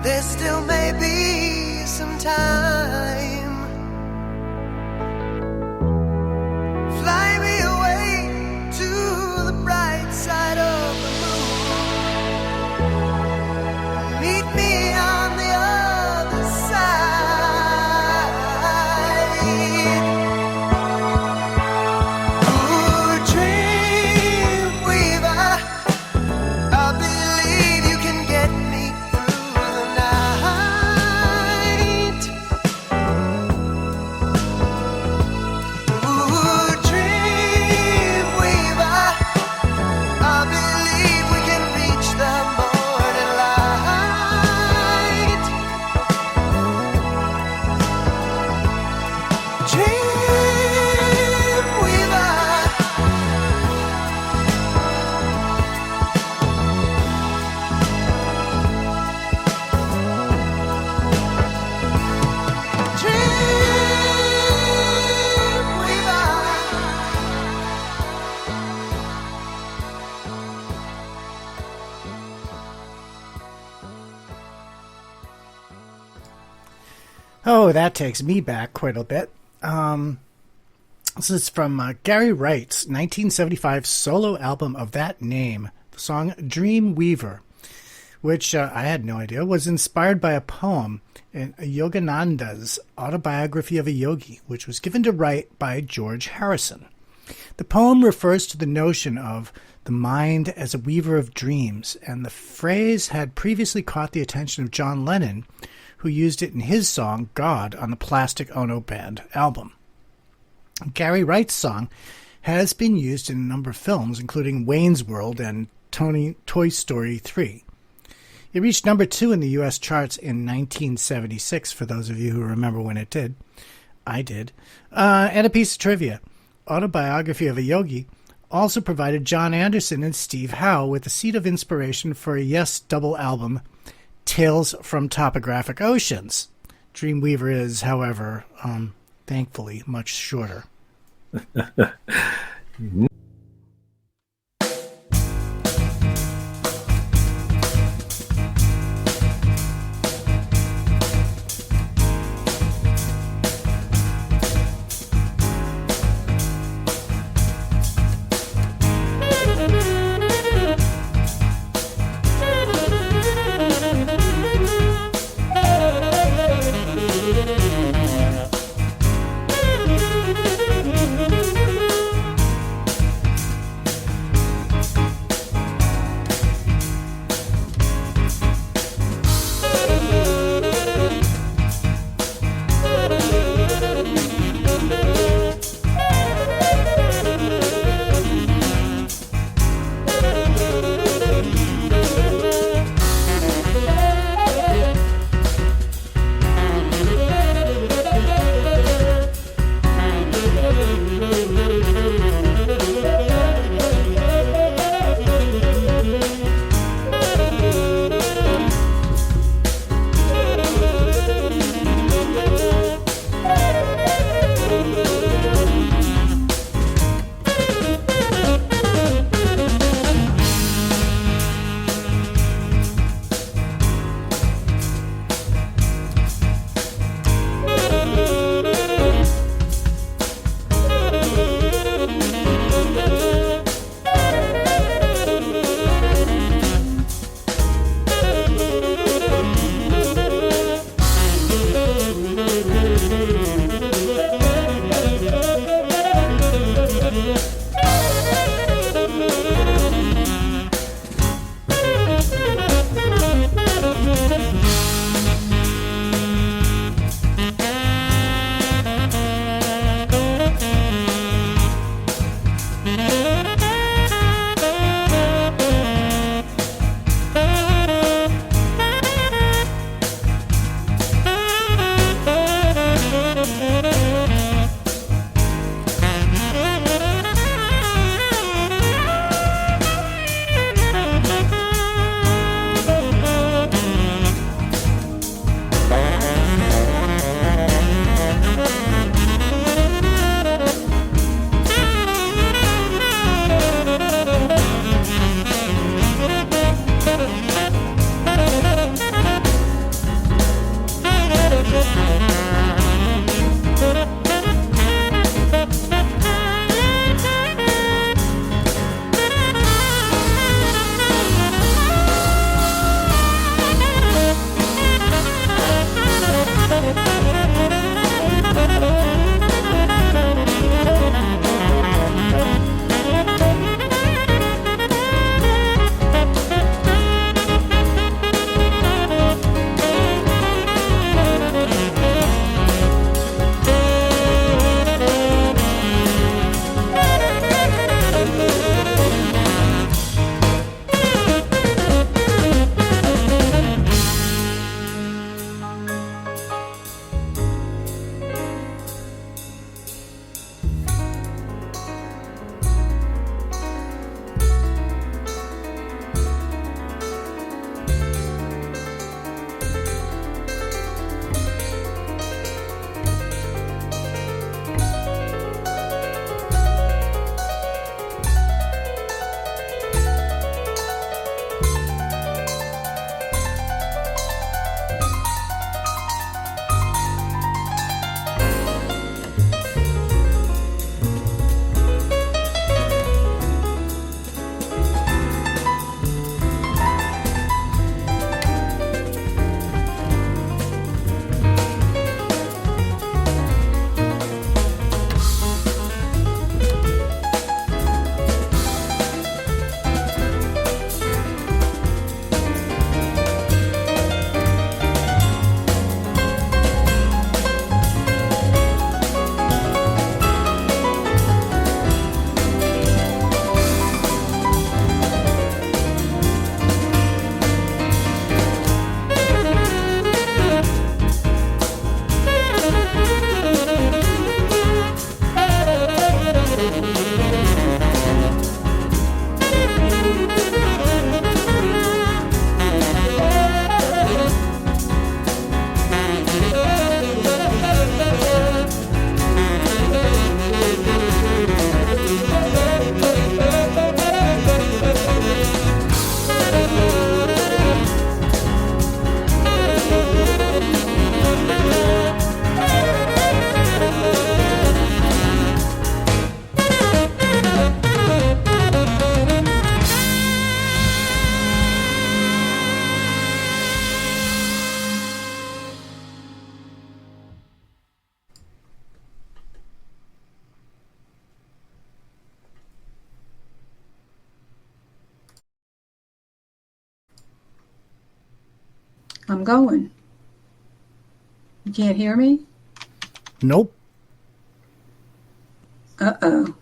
Speaker 8: there still may be some time. Fly me away to the bright side of the moon. Meet me on the other side. Ooh, Dreamweaver, I believe you can get me through the night. Ooh, Dreamweaver, I believe we can reach the morning light. Dreamweaver.
Speaker 6: Oh, that takes me back quite a bit. This is from Gary Wright's 1975 solo album of that name, the song Dreamweaver, which I had no idea was inspired by a poem in Yogananda's Autobiography of a Yogi, which was given to Wright by George Harrison. The poem refers to the notion of the mind as a weaver of dreams, and the phrase had previously caught the attention of John Lennon, who used it in his song God on the Plastic Ono Band album. Gary Wright's song has been used in a number of films, including Wayne's World and Toy Story 3. It reached number 2 in the U.S. charts in 1976, for those of you who remember when it did. I did. And a piece of trivia. Autobiography of a Yogi also provided John Anderson and Steve Howe with the seed of inspiration for a Yes double album, Tales from Topographic Oceans. Dreamweaver is, however, thankfully much shorter.
Speaker 5: I'm going. You can't hear me?
Speaker 6: Nope.
Speaker 5: Uh-oh.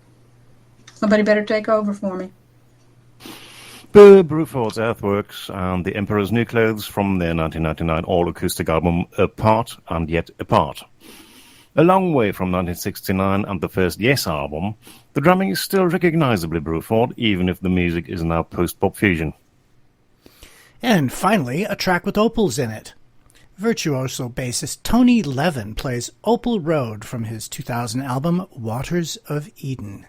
Speaker 5: Somebody better take over for me.
Speaker 1: Bruford's Earthworks and The Emperor's New Clothes from their 1999 all-acoustic album Apart and Yet Apart. A long way from 1969 and the first Yes album, the drumming is still recognizably Bruford, even if the music is now post-pop fusion.
Speaker 6: And finally, a track with opals in it. Virtuoso bassist Tony Levin plays Opal Road from his 2000 album Waters of Eden.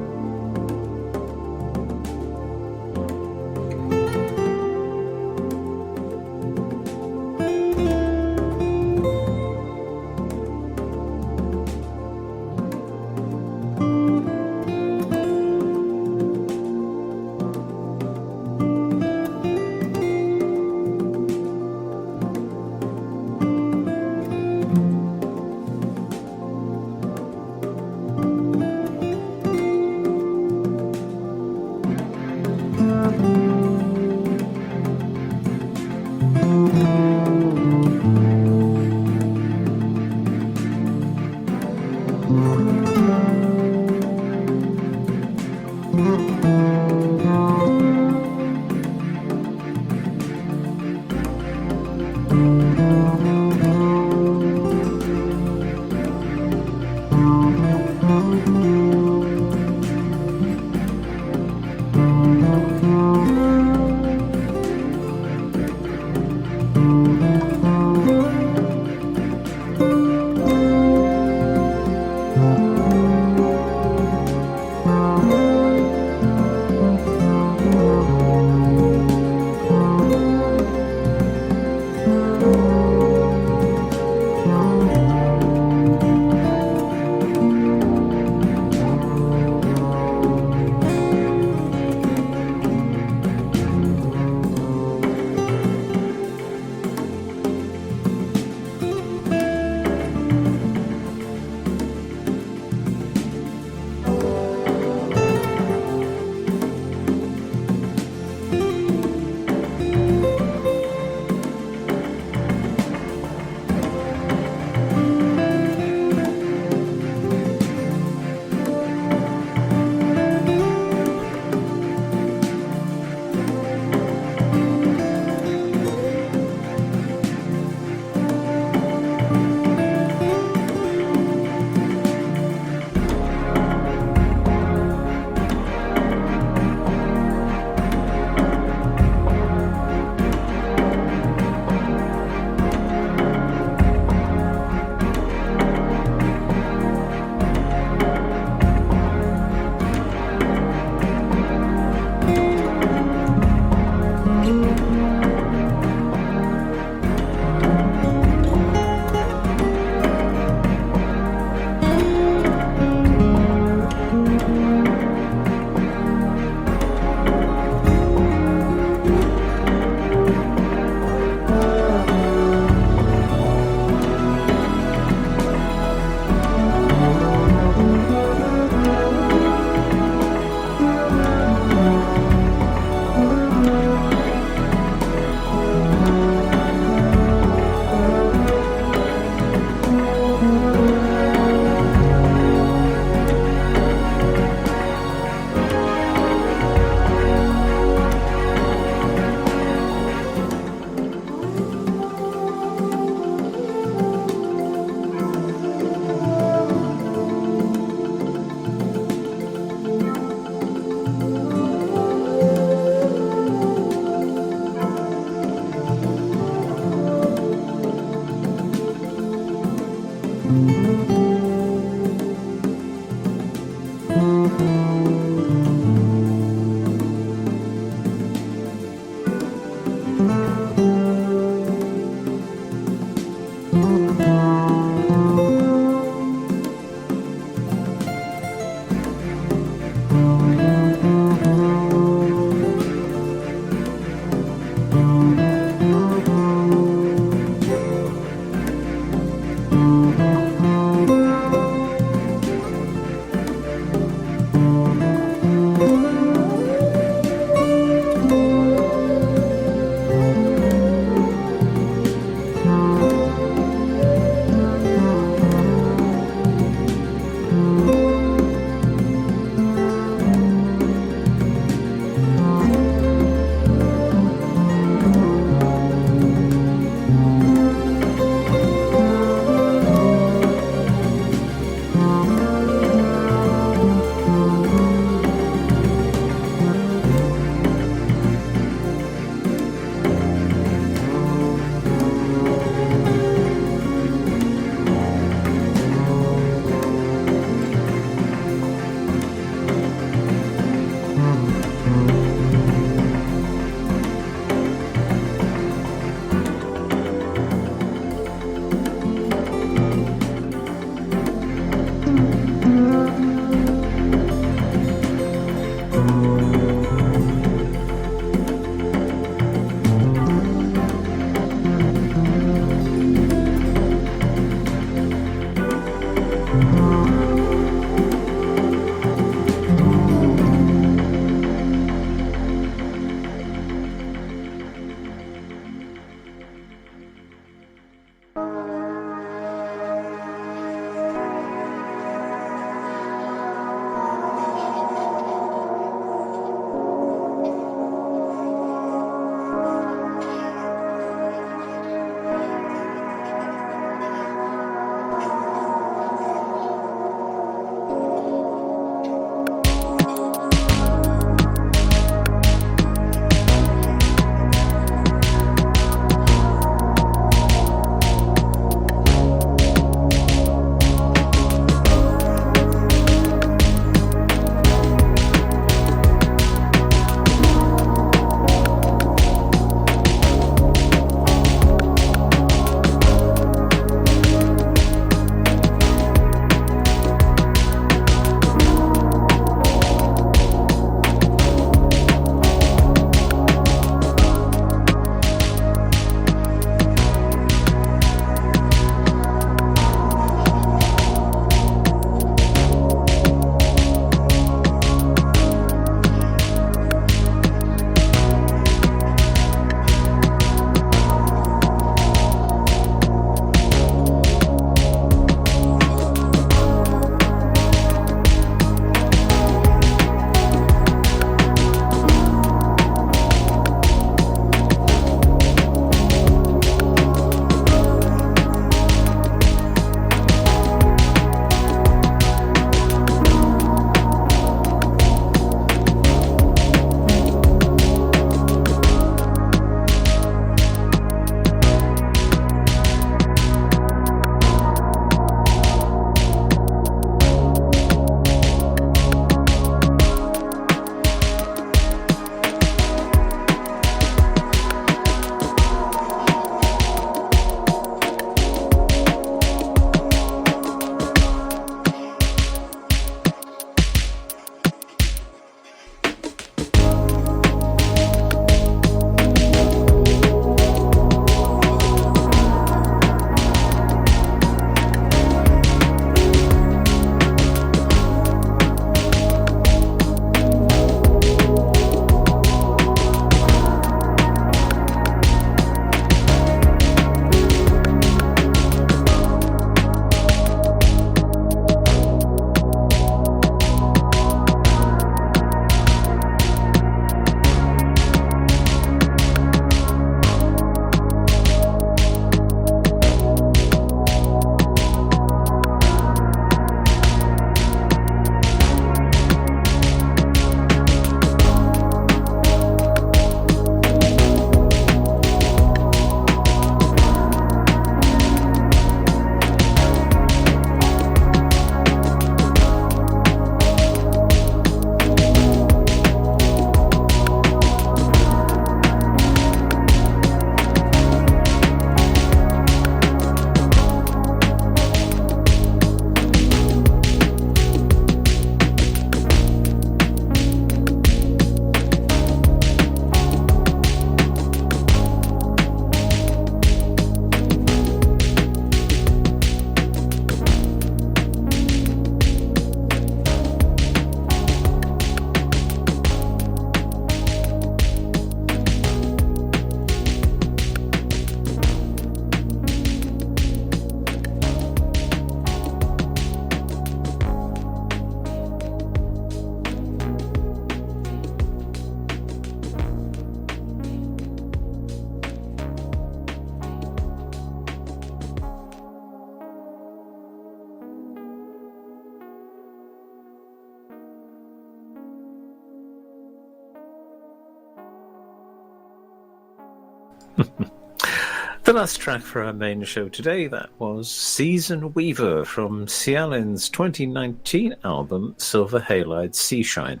Speaker 3: The last track for our main show today, that was Season Weaver from Cialin's 2019 album Silver Halide Seashine.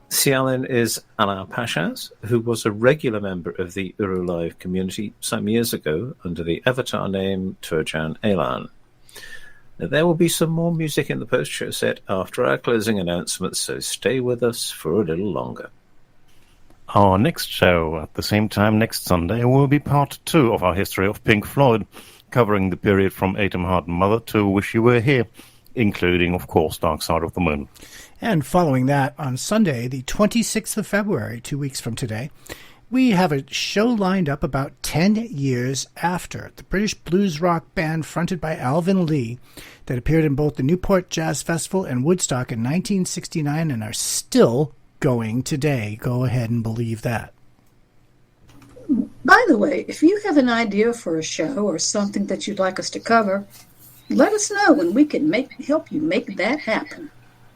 Speaker 3: Cialin is Alain Pachas, who was a regular member of the Uru Live community some years ago under the avatar name Turjan Elan. There will be some more music in the post-show set after our closing announcements, so stay with us for a little longer.
Speaker 1: Our next show, at the same time next Sunday, will be part 2 of our history of Pink Floyd, covering the period from Atom Heart Mother to Wish You Were Here, including, of course, Dark Side of the Moon.
Speaker 6: And following that, on Sunday, the 26th of February, 2 weeks from today, we have a show lined up about 10 years after the British blues rock band fronted by Alvin Lee that appeared in both the Newport Jazz Festival and Woodstock in 1969 and are still going today. Go ahead and believe that.
Speaker 5: By the way, if you have an idea for a show or something that you'd like us to cover, let us know and we can help you make that happen.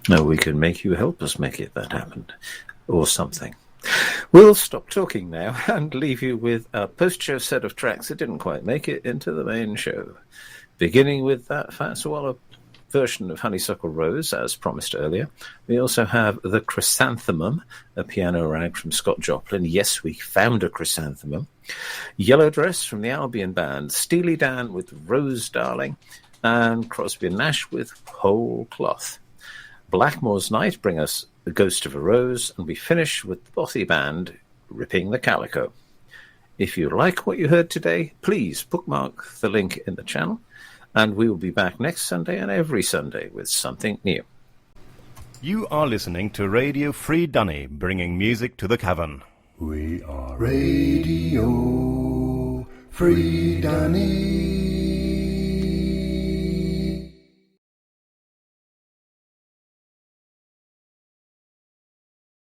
Speaker 3: No, we can make you help us make that happen, or something. We'll stop talking now and leave you with a post-show set of tracks that didn't quite make it into the main show. Beginning with that Fat Swallow version of Honeysuckle Rose, as promised earlier. We also have The Chrysanthemum, a piano rag from Scott Joplin. Yes, we found a chrysanthemum. Yellow Dress from the Albion Band. Steely Dan with Rose Darling. And Crosby and Nash with Whole Cloth. Blackmore's Night bring us The Ghost of a Rose, and we finish with the Bothy Band, Ripping the Calico. If you like what you heard today, please bookmark the link in the channel, and we will be back next Sunday and every Sunday with something new.
Speaker 1: You are listening to Radio Free Dunny, bringing music to the cavern.
Speaker 2: We are Radio Free Dunny.